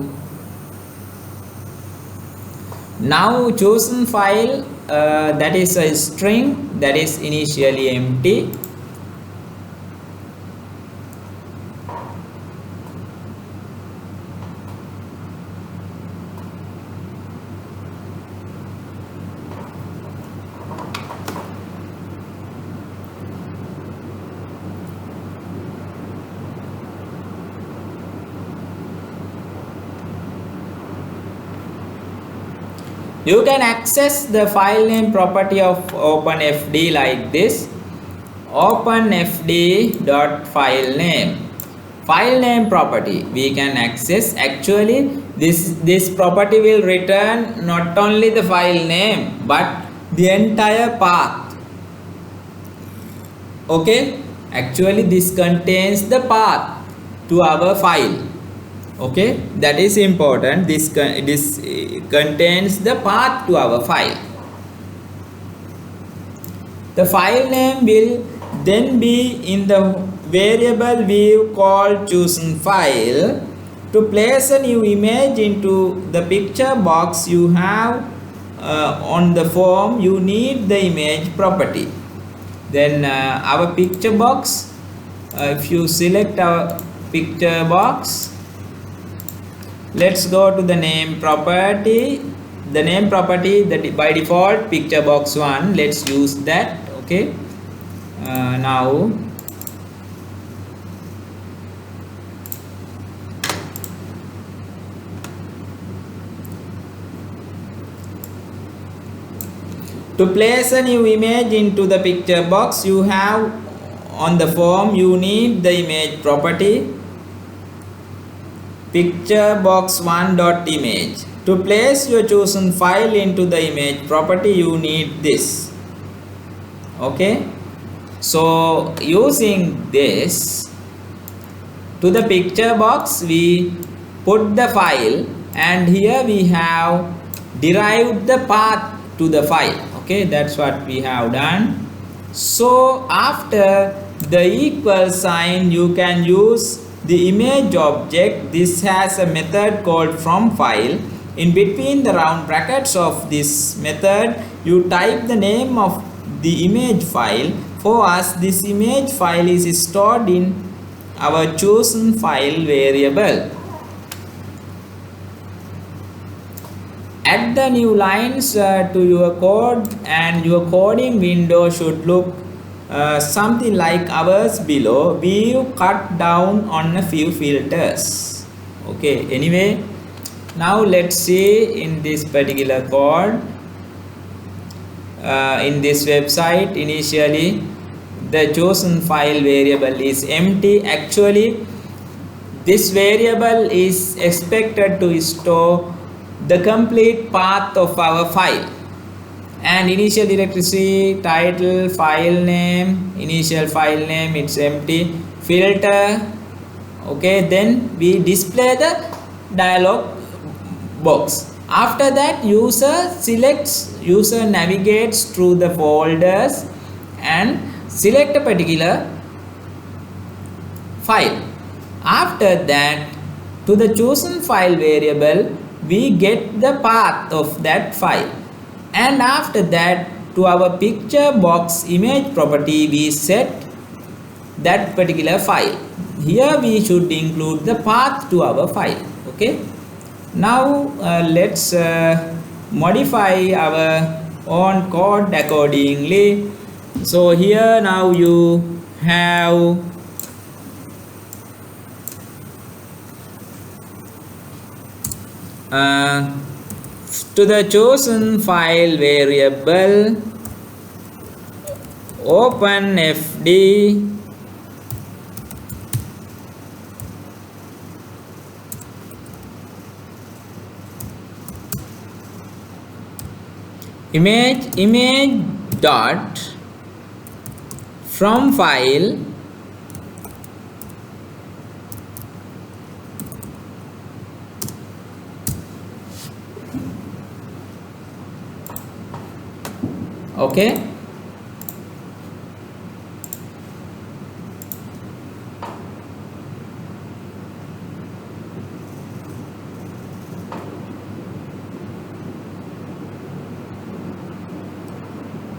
chosen file, that is a string that is initially empty. You can access the file name property of OpenFD like this. OpenFD.filename. File name property we can access. Actually, this property will return not only the file name but the entire path. Okay, actually this contains the path to our file. Okay, that is important. This contains the path to our file. The file name will then be in the variable we called chosen file. To place a new image into the picture box you have on the form, you need the image property. Then our picture box, if you select our picture box, let's go to the name property. The name property that by default picture box 1, let's use that. Okay, now To place a new image into the picture box, you have on the form you need the image property picture box 1.image. To place your chosen file into the image property, you need this. Okay, so using this, to the picture box we put the file, and here we have derived the path to the file. Okay, that's what we have done. So after the equal sign, you can use the image object. This has a method called from file. In between the round brackets of this method, you type the name of the image file. For us, this image file is stored in our chosen file variable. Add the new lines to your code, and your coding window should look something like ours below. We've cut down on a few filters. Okay, anyway, now let's see in this particular code. In this website, initially the chosen file variable is empty. Actually, this variable is expected to store the complete path of our file, and initial directory, title, file name, initial file name, it's empty, filter. Okay, then we display the dialog box. After that, user navigates through the folders and select a particular file. After that, to the chosen file variable we get the path of that file, and after that to our picture box image property we set that particular file. Here we should include the path to our file. Okay, now let's modify our own code accordingly. So here now you have to the chosen file variable open fd image dot from file okay.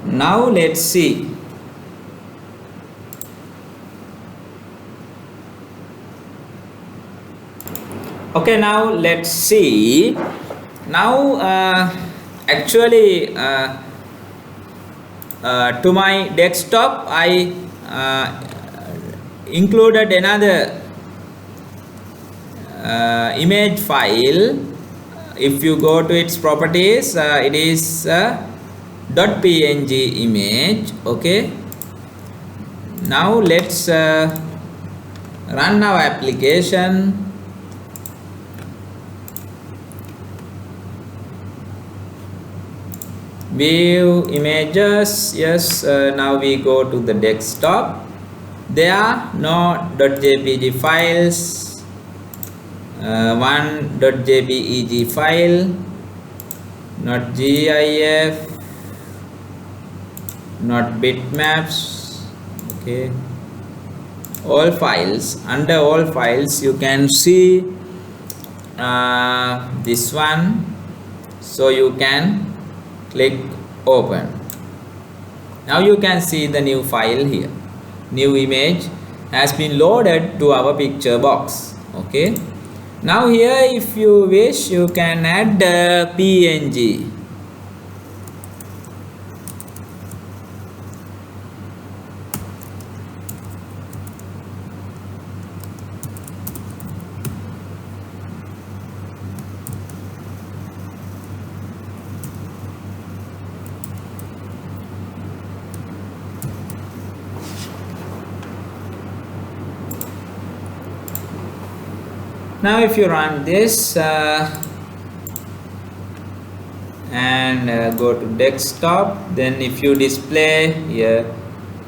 Now let's see. Okay, now let's see. Now actually to my desktop I included another image file. If you go to its properties, it is .png image. Okay, now let's run our application. View images, yes. Now we go to the desktop. There are no .jpg files, one .jpeg file, not GIF, not bitmaps. Okay, all files. Under all files you can see this one, so you can click open. Now you can see the new file here. New image has been loaded to our picture box. Okay, now here if you wish you can add the PNG. Now if you run this and go to desktop, then if you display here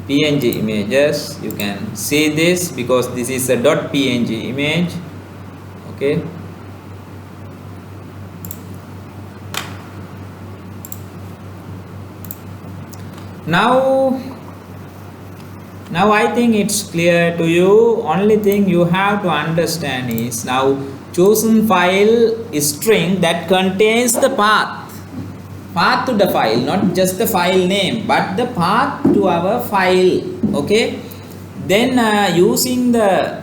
PNG images, you can see this because this is a .png image. Okay, now I think it's clear to you. Only thing you have to understand is now chosen file string that contains the path to the file, not just the file name but the path to our file. Okay, then using the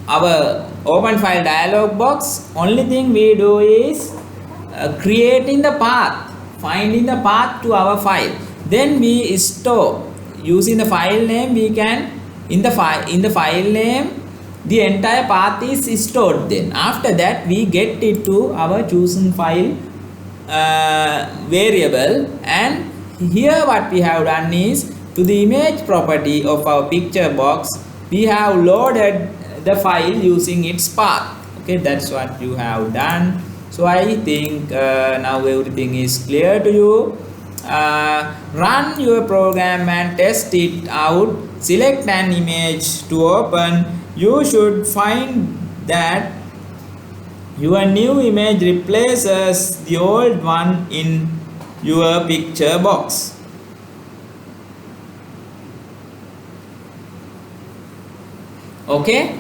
our open file dialog box, only thing we do is creating the path, finding the path to our file, then we store using the file name. We can in the file name the entire path is stored. Then after that we get it to our chosen file variable, and here what we have done is to the image property of our picture box we have loaded the file using its path. Okay, that's what you have done. So I think now everything is clear to you. Run your program and test it out. Select an image to open. You should find that your new image replaces the old one in your picture box. Okay,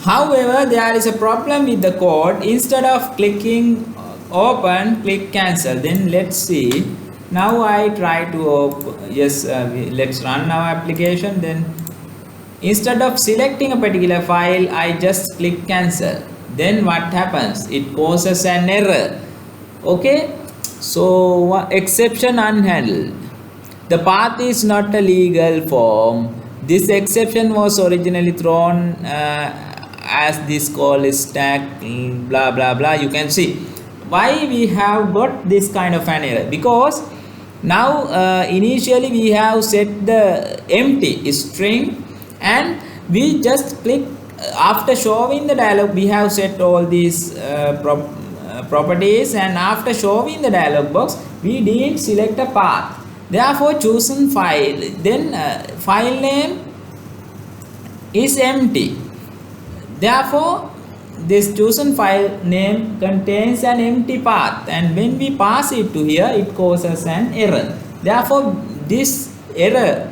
however, there is a problem with the code. Instead of clicking open, click cancel. Then let's see. Now I try to open. Yes, let's run our application. Then instead of selecting a particular file, I just click cancel. Then what happens? It causes an error. Okay, so exception unhandled. The path is not a legal form. This exception was originally thrown as this call is stack blah blah blah. You can see why we have got this kind of an error, because now initially we have set the empty string and we just click after showing the dialog. We have set all these properties, and after showing the dialog box we didn't select a path. Therefore chosen file, then file name is empty. Therefore this chosen file name contains an empty path, and when we pass it to here it causes an error. Therefore this error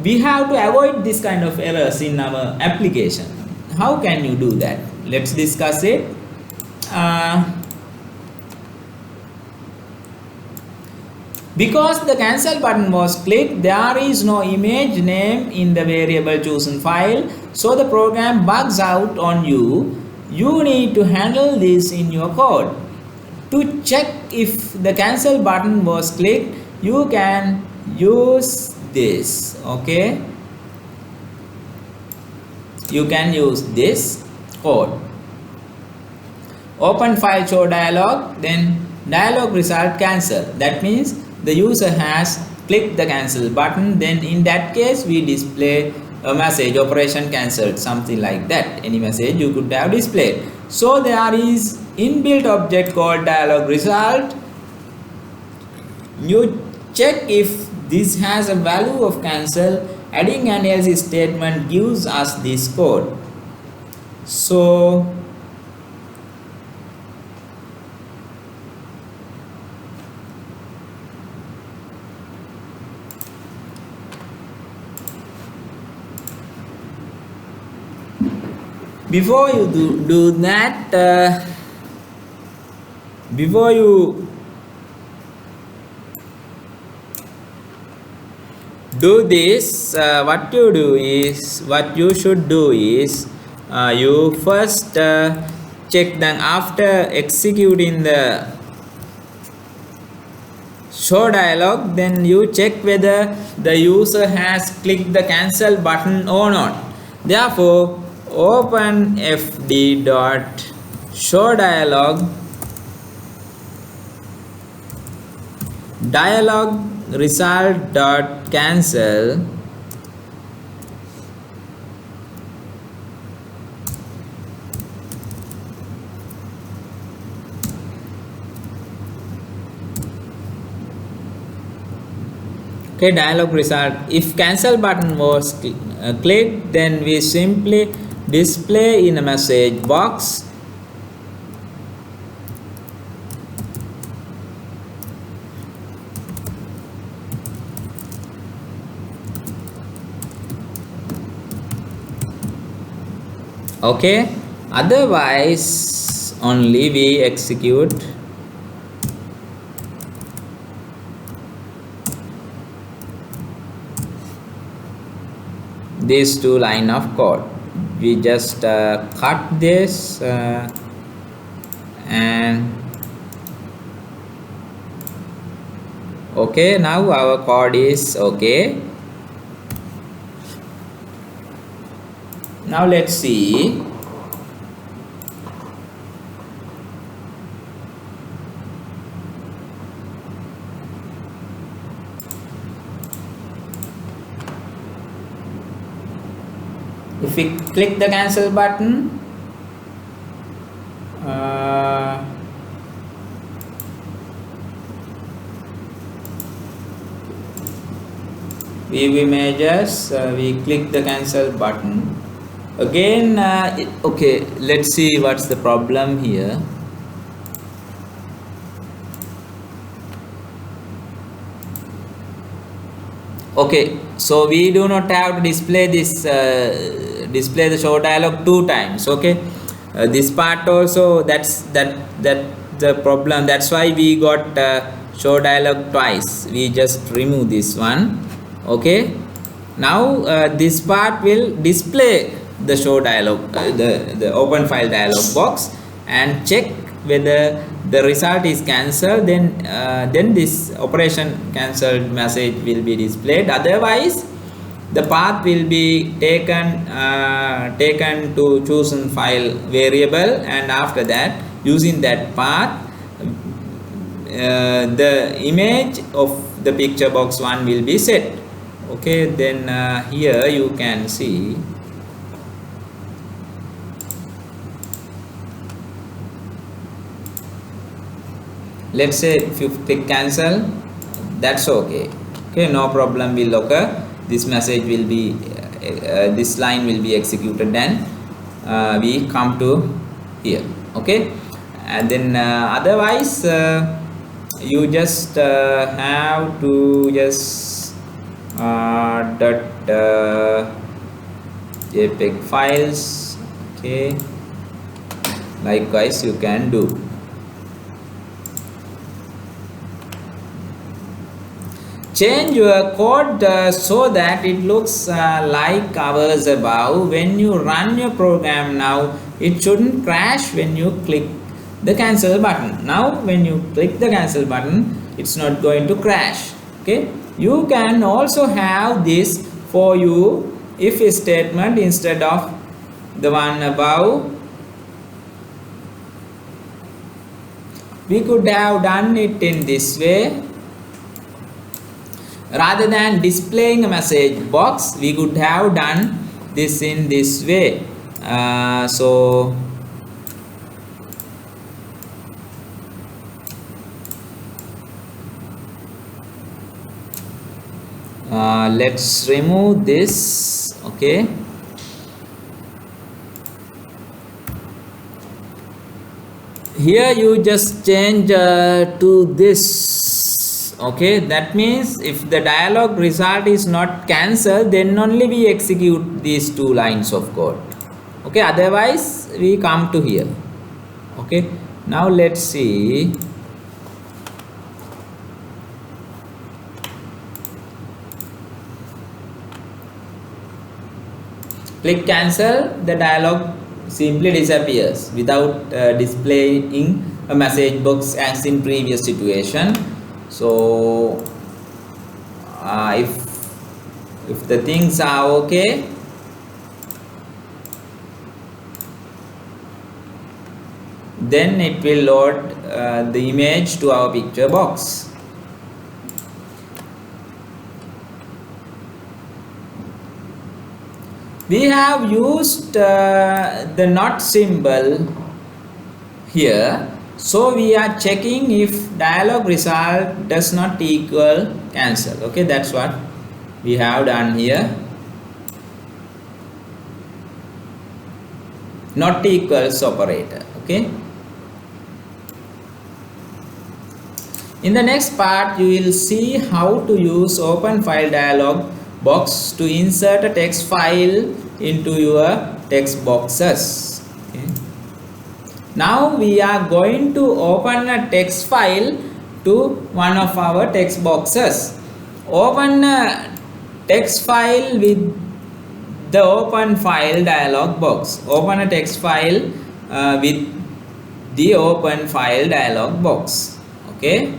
we have to avoid this kind of errors in our application. How can you do that? Let's discuss it. Because the cancel button was clicked, there is no image name in the variable chosen file, so the program bugs out on you. You need to handle this in your code. To check if the cancel button was clicked, you can use this. Okay, you can use this code. Open file show dialog, then dialog result cancel. That means the user has clicked the cancel button. Then in that case we display a message operation cancelled, something like that. Any message you could have displayed. So there is inbuilt object called dialog result. You check if this has a value of cancel. Adding an else statement gives us this code. So before you do that, before you do this, what you should do is you first check. Then after executing the show dialog, then you check whether the user has clicked the cancel button or not. Therefore open fd dot show dialog dialog result dot cancel okay, dialog result. If cancel button was clicked, then we simply display in a message box okay, otherwise only we execute these two line of code. We just cut this and okay, now our code is okay. Now let's see. If we click the cancel button, view images, we click the cancel button again. Okay, let's see what's the problem here. Okay, so we do not have to display this display the show dialog 2 times. Okay, this part also, that's the problem. That's why we got show dialog twice. We just remove this one. Okay, now this part will display the show dialog, the open file dialog box, and check whether the result is cancelled. Then this operation cancelled message will be displayed. Otherwise the path will be taken to chosen file variable, and after that, using that path, the image of the picture box 1 will be set. Okay, then here you can see let's say if you click cancel, that's okay. Okay, no problem will occur. This message will be this line will be executed, then we come to here. Okay, and then otherwise you just have to just jpeg files. Okay, likewise you can do. Change your code so that it looks like ours above. When you run your program now, it shouldn't crash when you click the cancel button. Now when you click the cancel button, it's not going to crash. Okay, you can also have this for you if statement instead of the one above. We could have done it in this way. Rather than displaying a message box, we could have done this in this way. So let's remove this. Okay, here you just change to this. Okay, that means if the dialog result is not cancelled, then only we execute these two lines of code. Okay, otherwise we come to here. Okay, now let's see. Click cancel, the dialog simply disappears without displaying a message box as in previous situation. So if the things are okay, then it will load the image to our picture box. We have used the not symbol here, so we are checking if dialog result does not equal cancel. Okay, that's what we have done here. Not equals operator. Okay, in the next part you will see how to use open file dialog box to insert a text file into your text boxes. Okay. Now we are going to open a text file to one of our text boxes. Open a text file with the open file dialog box. Open a text file with the open file dialog box. Okay,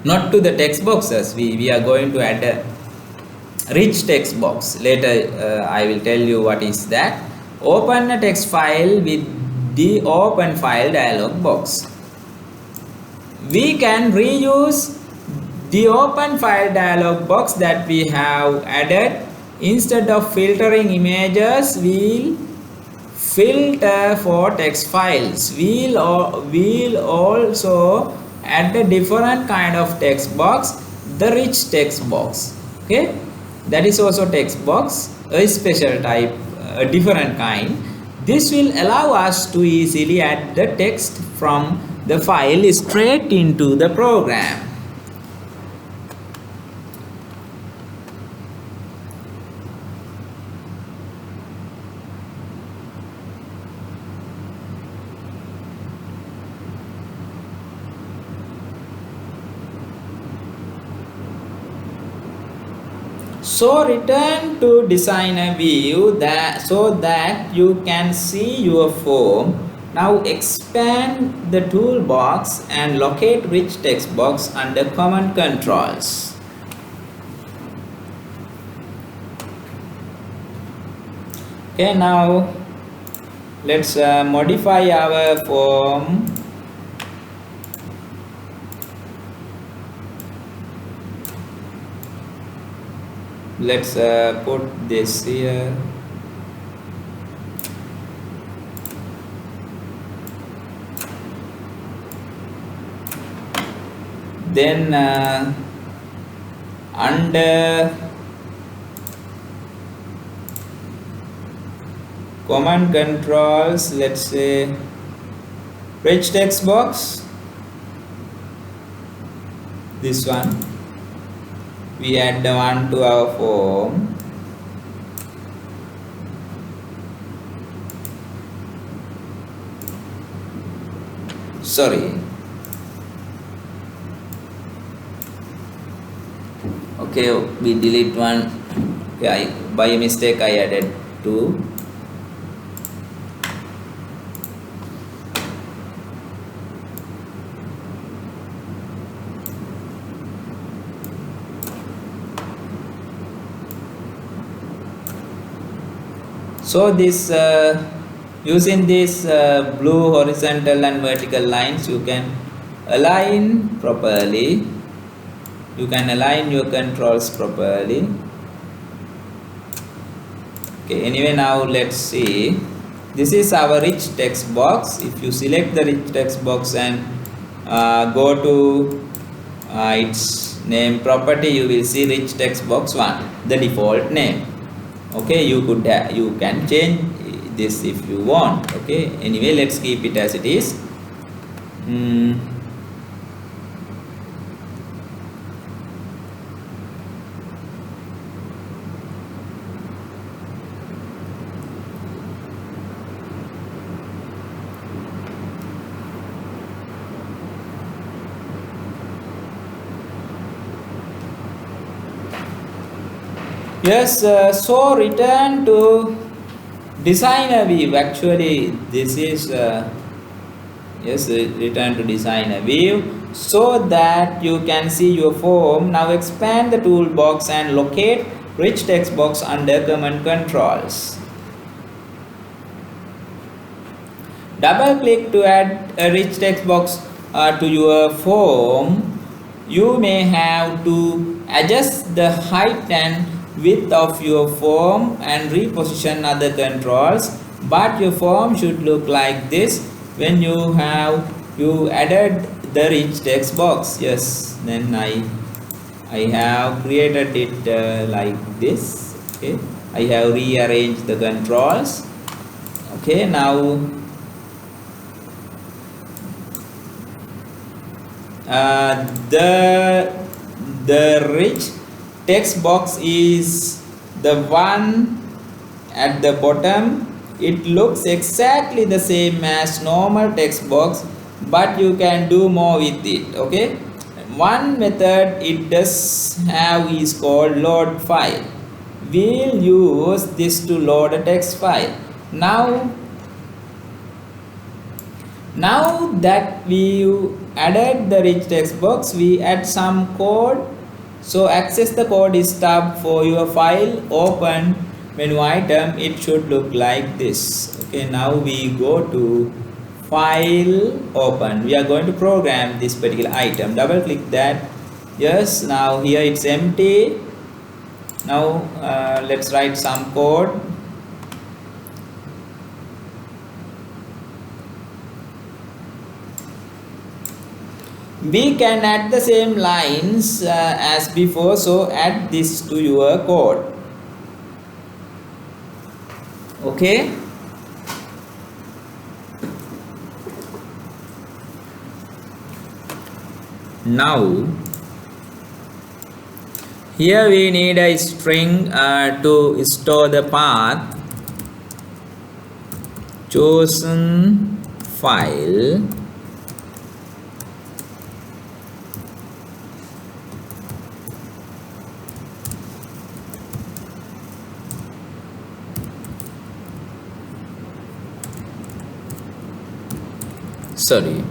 not to the text boxes, we are going to add a rich text box. Later I will tell you what is that. Open a text file with the open file dialog box. We can reuse the open file dialog box that we have added. Instead of filtering images, we'll filter for text files. We'll also add a different kind of text box, the rich text box. Okay, that is also text box, a special type, a different kind. This will allow us to easily add the text from the file straight into the program. So return to designer view so that you can see your form. Now expand the toolbox and locate rich text box under command controls. Okay, now let's modify our form. Let's put this here. Then under command controls, let's say rich text box, this one, we add the one to our form. Sorry, okay, we delete one. Yeah, by mistake I added two. So this using this blue horizontal and vertical lines, you can align properly. You can align your controls properly. Okay, anyway, now let's see. This is our rich text box. If you select the rich text box and go to its name property, you will see rich text box 1, the default name. Okay, you can change this if you want. Okay, anyway, let's keep it as it is. Yes, so return to designer view. Actually, this is yes, return to designer view so that you can see your form. Now expand the toolbox and locate rich text box under command controls. Double click to add a rich text box to your form. you may have to adjust the height and width of your form and reposition other controls, but your form should look like this when you added the rich text box. Yes, then I have created it like this. Okay, I have rearranged the controls. Okay, now the rich text box is the one at the bottom. It looks exactly the same as normal text box, but you can do more with it. Okay, one method it does have is called load file. We'll use this to load a text file. Now that we added the rich text box, we add some code. So access the code is tab for your file. Open menu item. It should look like this. Okay, now we go to file, open. We are going to program this particular item. Double click that. Yes, now here it's empty. Now let's write some code. We can add the same lines as before, so add this to your code. Okay, now here we need a string to store the path chosen file sorry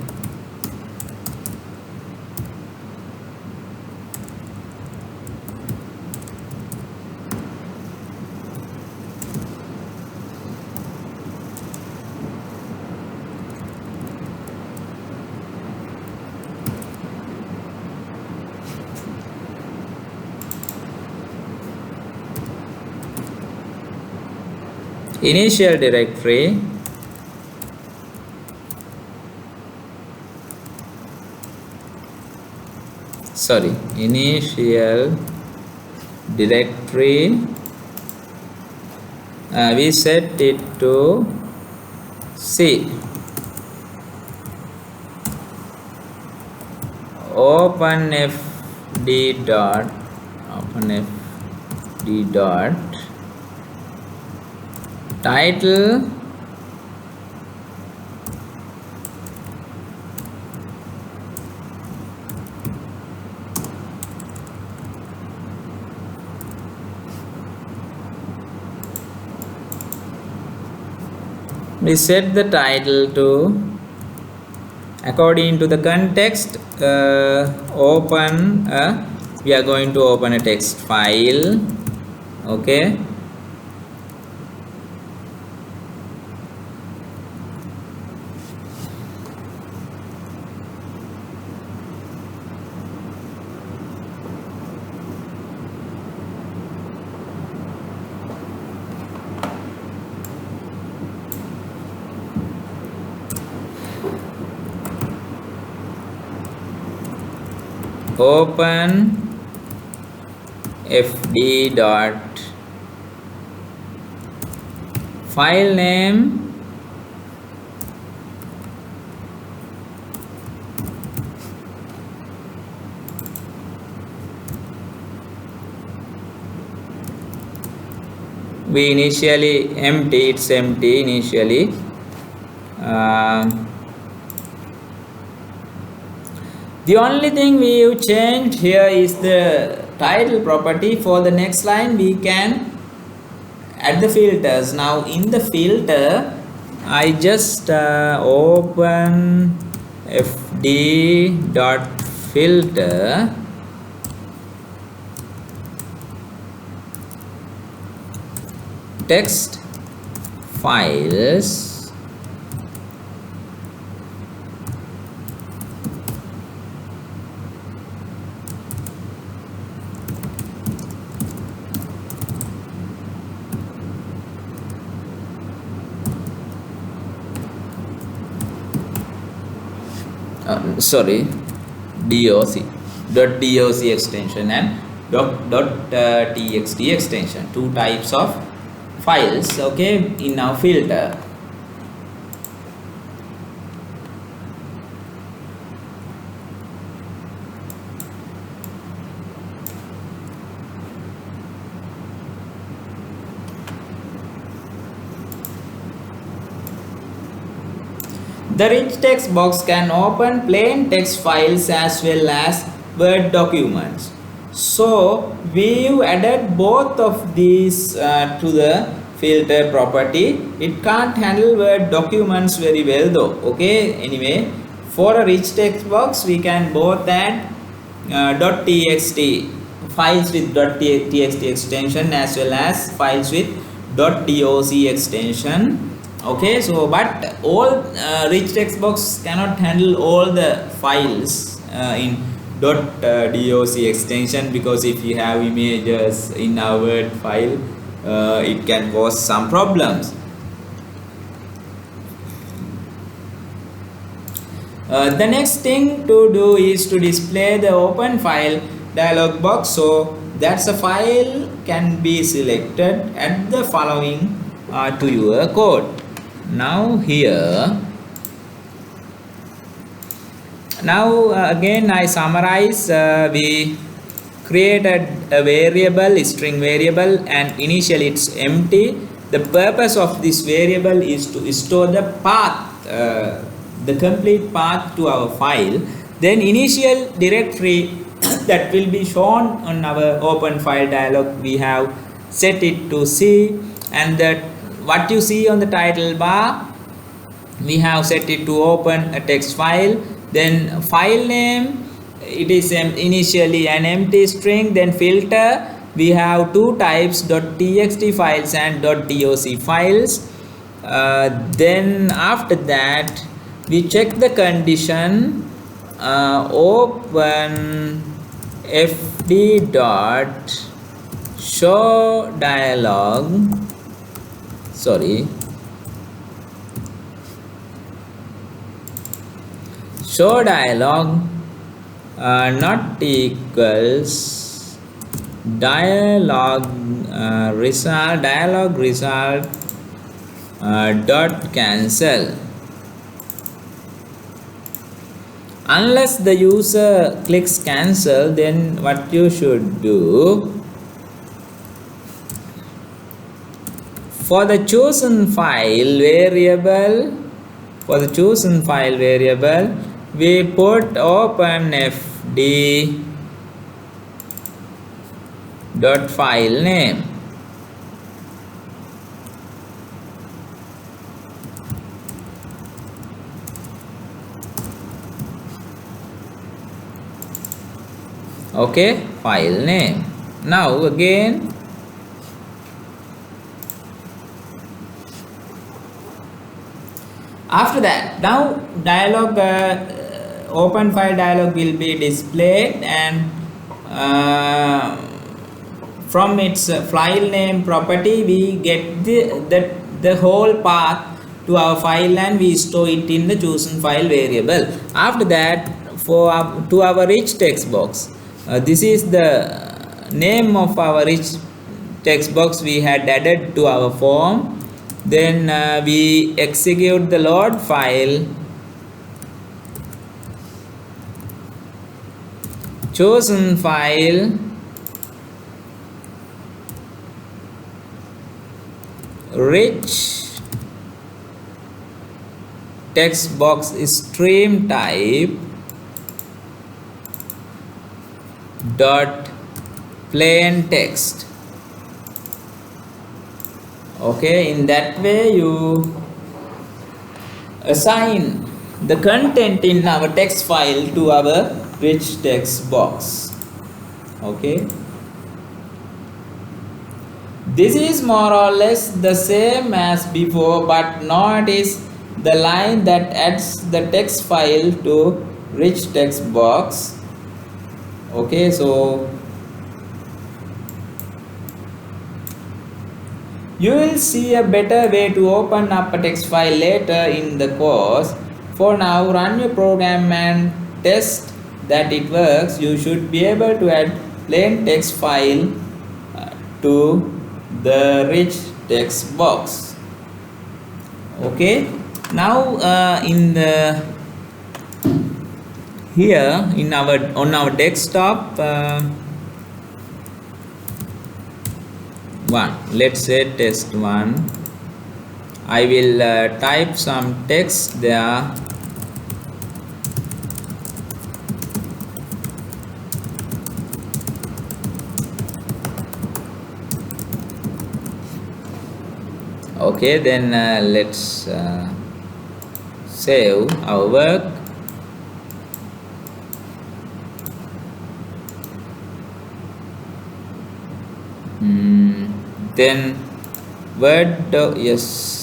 initial directory initial directory we set it to C. openfd dot title we set the title to according to the context. We are going to open a text file. Okay, open fd dot file name we initially empty, it's empty initially. The only thing we change here is the title property. For the next line we can add the filters. Now in the filter I just open fd dot filter text files sorry, doc .doc extension and .txt extension, two types of files, okay, in our filter. The rich text box can open plain text files as well as Word documents. So we've added both of these to the filter property. It can't handle Word documents very well though. Okay, anyway, for a rich text box we can both add .txt files with .txt extension as well as files with .doc extension. Okay, so but all rich text box cannot handle all the files in .doc extension, because if you have images in our Word file, it can cause some problems. The next thing to do is to display the open file dialog box, so that's a file can be selected at the following to your code. Now here, again I summarize. We created a variable, a string variable, and initially it's empty. The purpose of this variable is to store the path, the complete path to our file. Then initial directory that will be shown on our open file dialog, we have set it to C, and that what you see on the title bar, we have set it to open a text file. Then file name, it is initially an empty string. Then filter, we have two types, .txt files and .doc files. Then after that we check the condition, open fd dot show dialog, sorry, show dialog not equals dialog result dot cancel. Unless the user clicks cancel, then what you should do, for the chosen file variable, we put open fd dot file name. Okay, file name. Now again, after that, now dialog open file dialog will be displayed, and from its file name property we get the whole path to our file, and we store it in the chosen file variable. After that, to our rich text box, this is the name of our rich text box we had added to our form. Then we execute the load file, chosen file, rich text box stream type dot plain text. Okay, in that way you assign the content in our text file to our rich text box. Okay, this is more or less the same as before, but notice the line that adds the text file to rich text box. Okay, so you will see a better way to open up a text file later in the course. For now, run your program and test that it works. You should be able to add plain text file to the rich text box. Okay, now in the here in on our desktop, let's say test 1. I will type some text there. Okay, then let's save our work. Then Word, yes.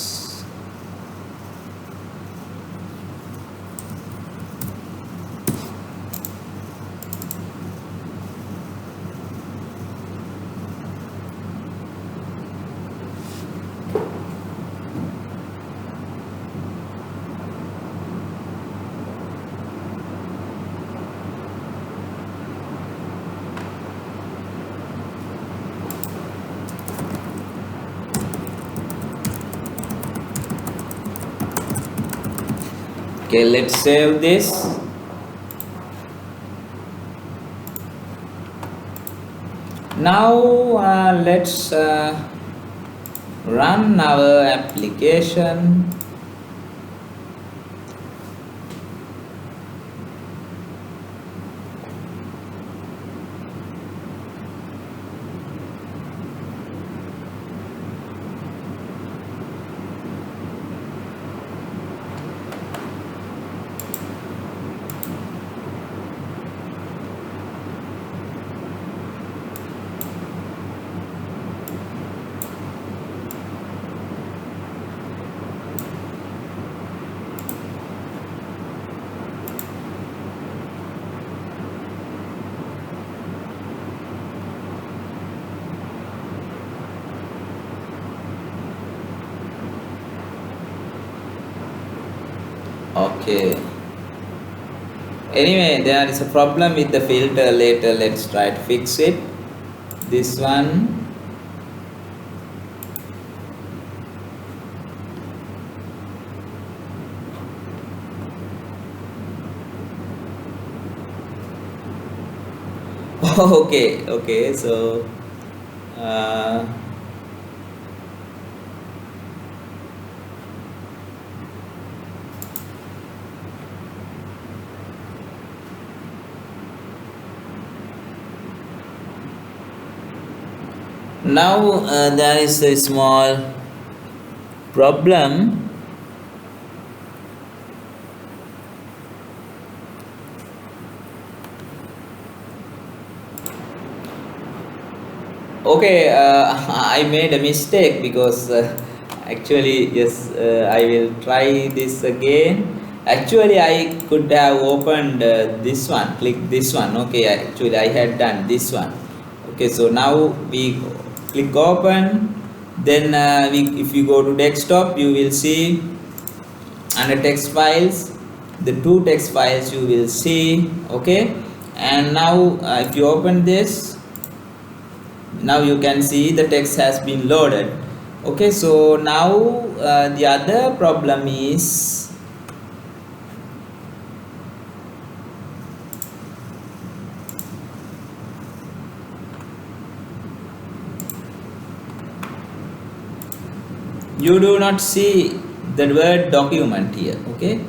Okay, let's save this. Now let's run our application. Okay, anyway, there is a problem with the filter. Later let's try to fix it. This one. Okay, so now there is a small problem. Okay, I made a mistake because actually, yes, I will try this again. Actually, I could have opened this one, click this one. Okay, actually I had done this one. Okay, so now we click open. Then if you go to desktop, you will see under text files, the two text files you will see. Okay, and now if you open this, now you can see the text has been loaded. Okay, so now the other problem is you do not see the Word document here. Okay,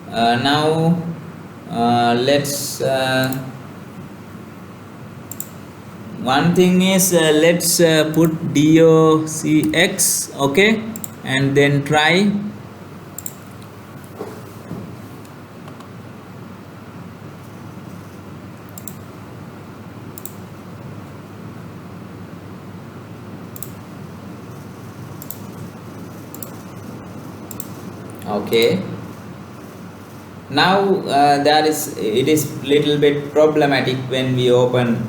now let's one thing is let's put docx. Okay, and then try. Okay, now it is little bit problematic when we open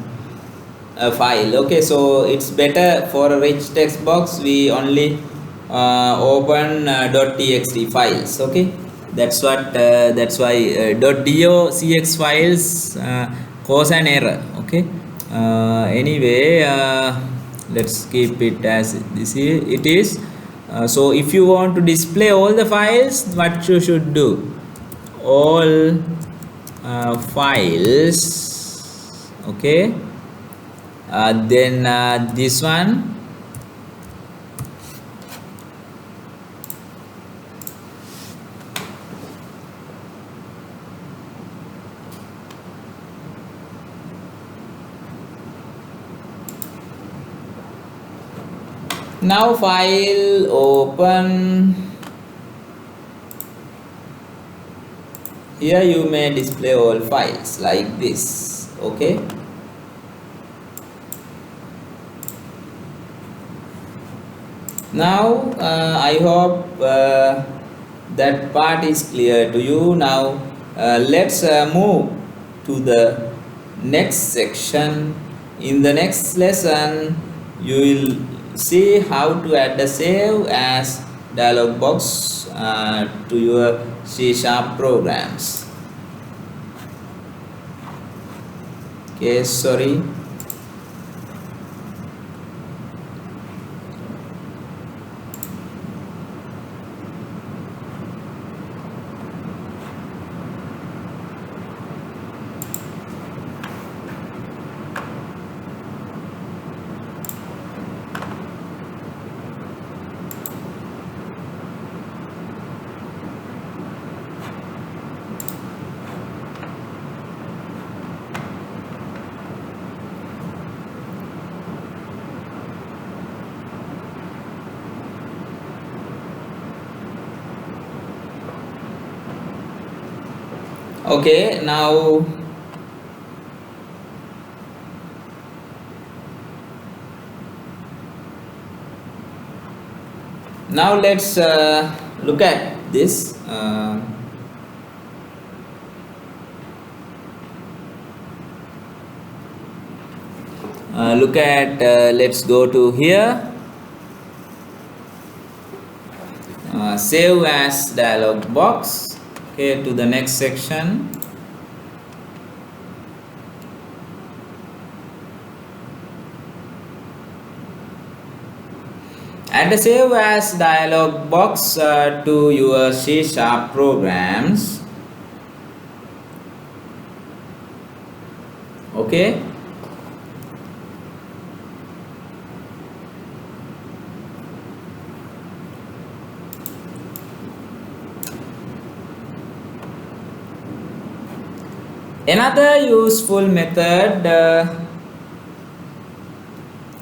a file. Okay, so it's better for a rich text box we only open .txt files. Okay, That's why .docx files cause an error. Okay. Anyway, let's keep it as this is it is. So if you want to display all the files, what you should do, all files. Okay. Then this one, now file open. Here you may display all files like this. Okay. Now I hope that part is clear to you. Now let's move to the next section. In the next lesson you will see how to add a save as dialog box to your C# programs. Okay, sorry. Okay, now let's look at this. Look at let's go to here, save as dialog box. Okay, to the next section. Add a save as dialog box to your C# programs. Okay. Another useful method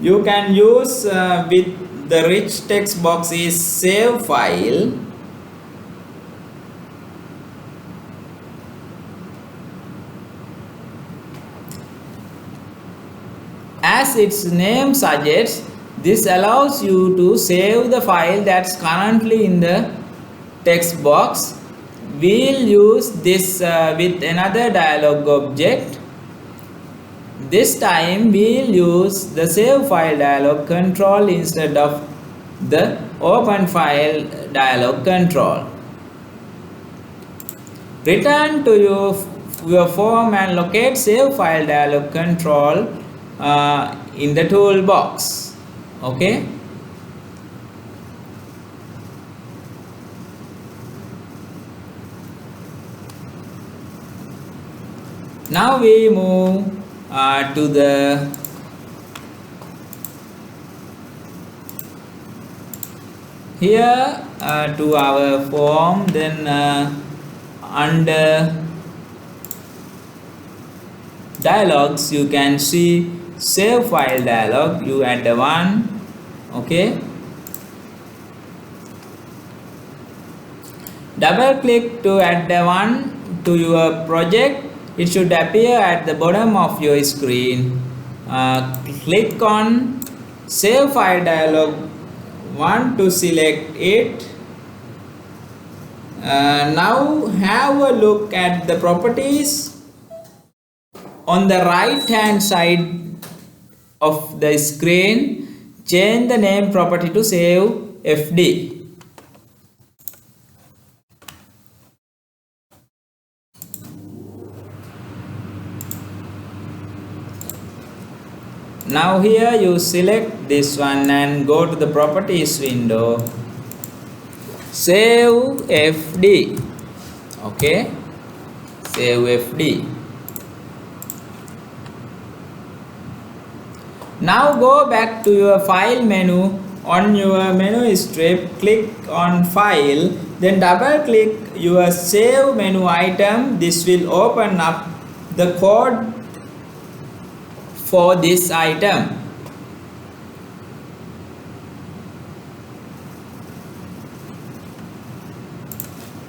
you can use with the rich text box is save file. As its name suggests, this allows you to save the file that's currently in the text box. We'll use this with another dialog object. This time we'll use the save file dialog control instead of the open file dialog control. Return to your form and locate save file dialog control in the toolbox. Okay. Now we move to the here to our form. Then under dialogs you can see save file dialog. You add the one. Okay. Double click to add the one to your project. It should appear at the bottom of your screen. Click on save file dialog one to select it. Now have a look at the properties on the right hand side of the screen. Change the name property to save FD. Now here you select this one and go to the properties window, save FD. Okay, save FD. Now go back to your file menu. On your menu strip, click on file, then double click your save menu item. This will open up the code for this item.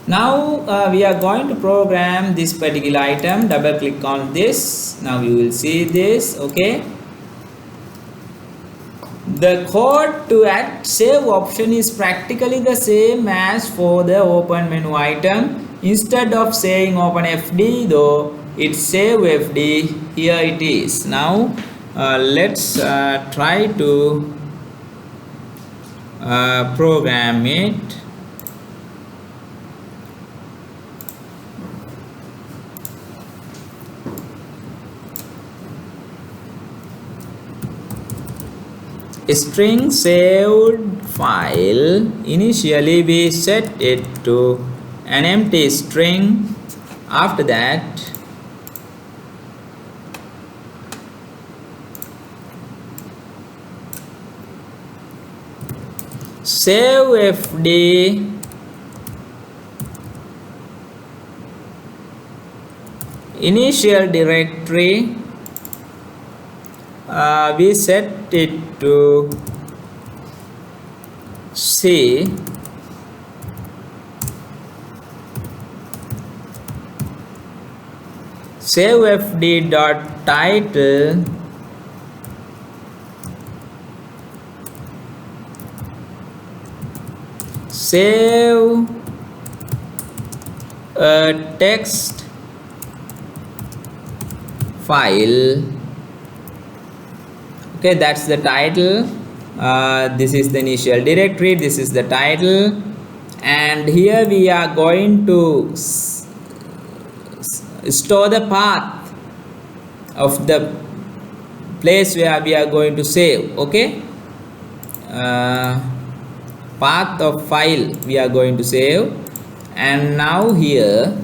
Now we are going to program this particular item. Double click on this. Now you will see this. Okay, the code to add save option is practically the same as for the open menu item. Instead of saying open FD though, it's save FD. Here it is. Now let's try to program it. String saved file. Initially we set it to an empty string. After that save FD initial directory. We set it to C. Save FD dot title. Save a text file. Okay, that's the title. This is the initial directory, this is the title, and here we are going to store the path of the place where we are going to save. Okay, path of file we are going to save, and now here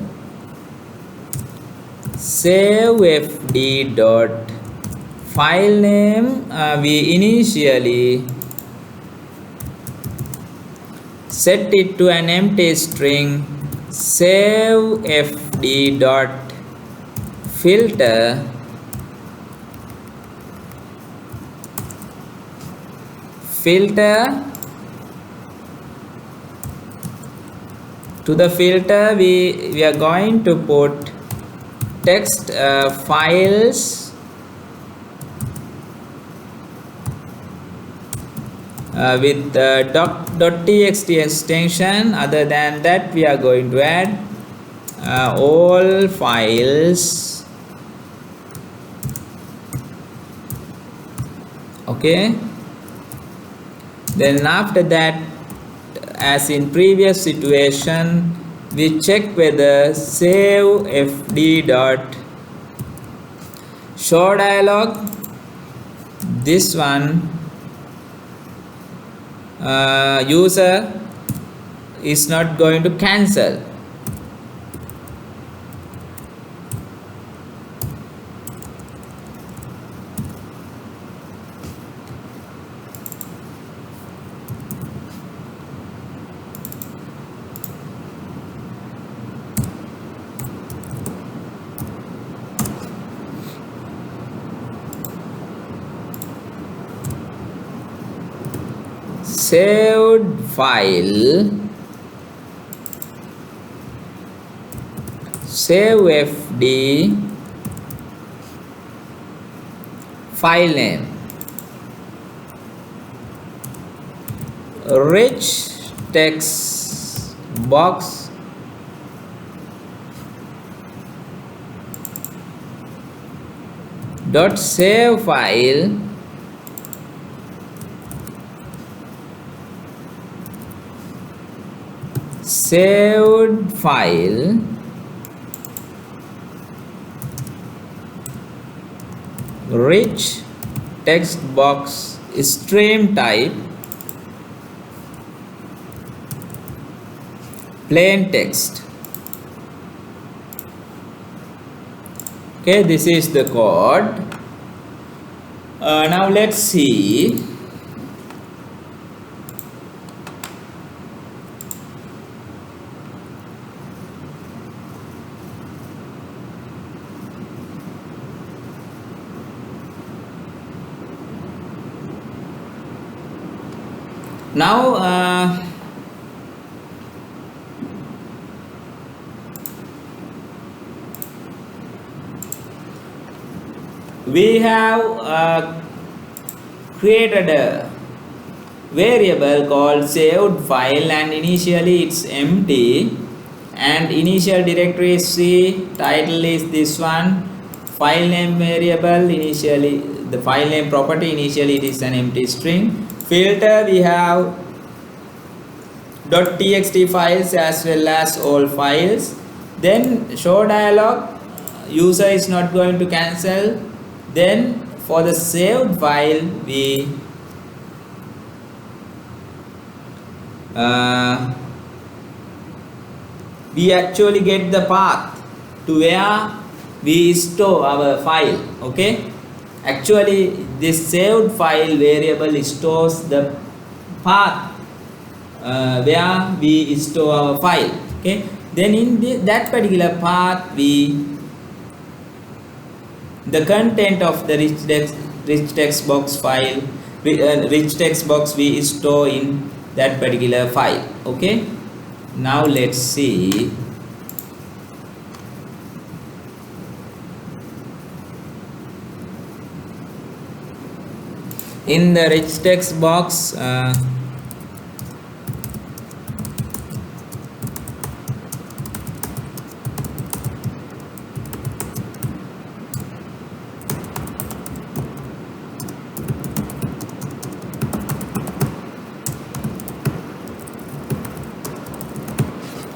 save FD dot file name. We initially set it to an empty string. Save FD dot filter. To the filter we are going to put text files with .txt extension. Other than that we are going to add all files. Okay, then after that, as in previous situation, we check whether save FD dot show dialog, this one, user is not going to cancel. Saved file, save FD, file name, rich text box, dot save file, saved file, rich text box stream type plain text. Okay, this is the code. Now let's see. Now we have created a variable called saved file, and initially it's empty, and initial directory is C, title is this one, file name variable, initially the file name property, initially it is an empty string. Filter, we have .txt files as well as all files. Then show dialog, user is not going to cancel. Then for the saved file we actually get the path to where we store our file. Okay, actually this saved file variable stores the path where we store our file. Okay, then in that particular path the content of the rich text box file, rich text box we store in that particular file. Okay, now let's see. In the rich text box,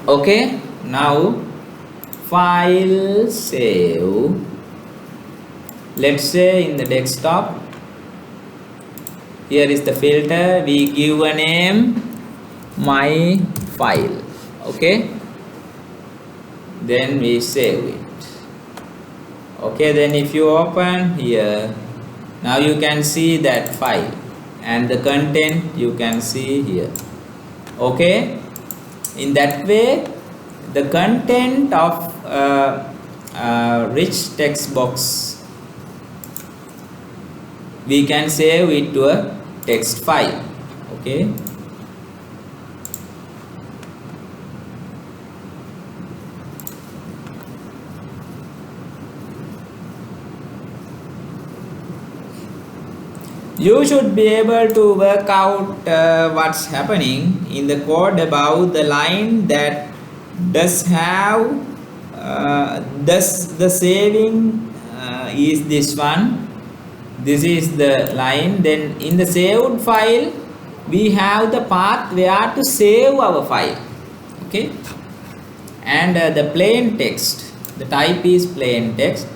okay, now file save, let's say in the desktop, here is the filter, we give a name my file. Okay, then we save it. Okay, then if you open here, now you can see that file and the content you can see here. Okay, in that way the content of rich text box we can save it to a text file. Okay, you should be able to work out what's happening in the code above the line that does have does the saving is this one, this is the line. Then in the saved file we have the path where to save our file. Okay, and the plain text, the type is plain text.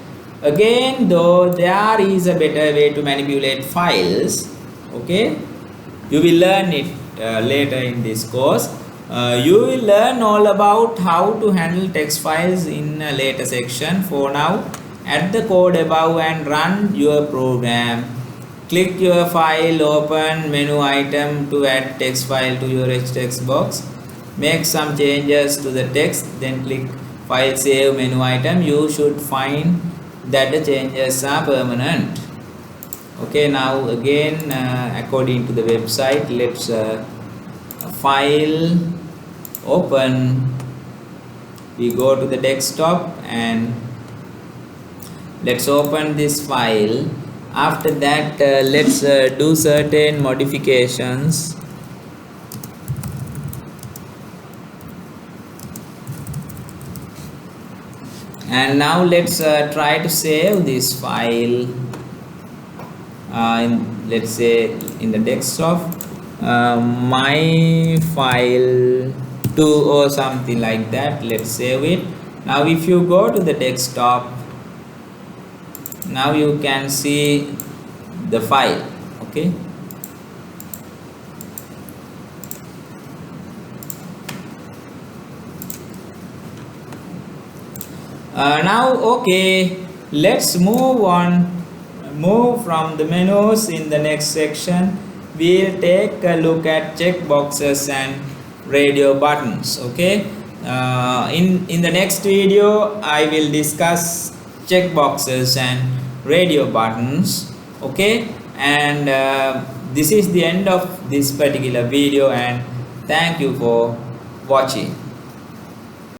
Again, though, there is a better way to manipulate files. Okay, you will learn it later in this course. You will learn all about how to handle text files in a later section. For now, add the code above and run your program. Click your file, open menu item to add text file to your rich text box. Make some changes to the text, then click file save menu item. You should find that the changes are permanent. Okay, now again according to the website, let's file, open, we go to the desktop and let's open this file. After that let's do certain modifications. And now let's try to save this file let's say in the desktop, my file 2 or something like that. Let's save it. Now if you go to the desktop, now you can see the file. Okay. Now, okay, let's move from the menus. In the next section we'll take a look at checkboxes and radio buttons. Okay, in the next video I will discuss checkboxes and radio buttons. Okay, and this is the end of this particular video, and thank you for watching.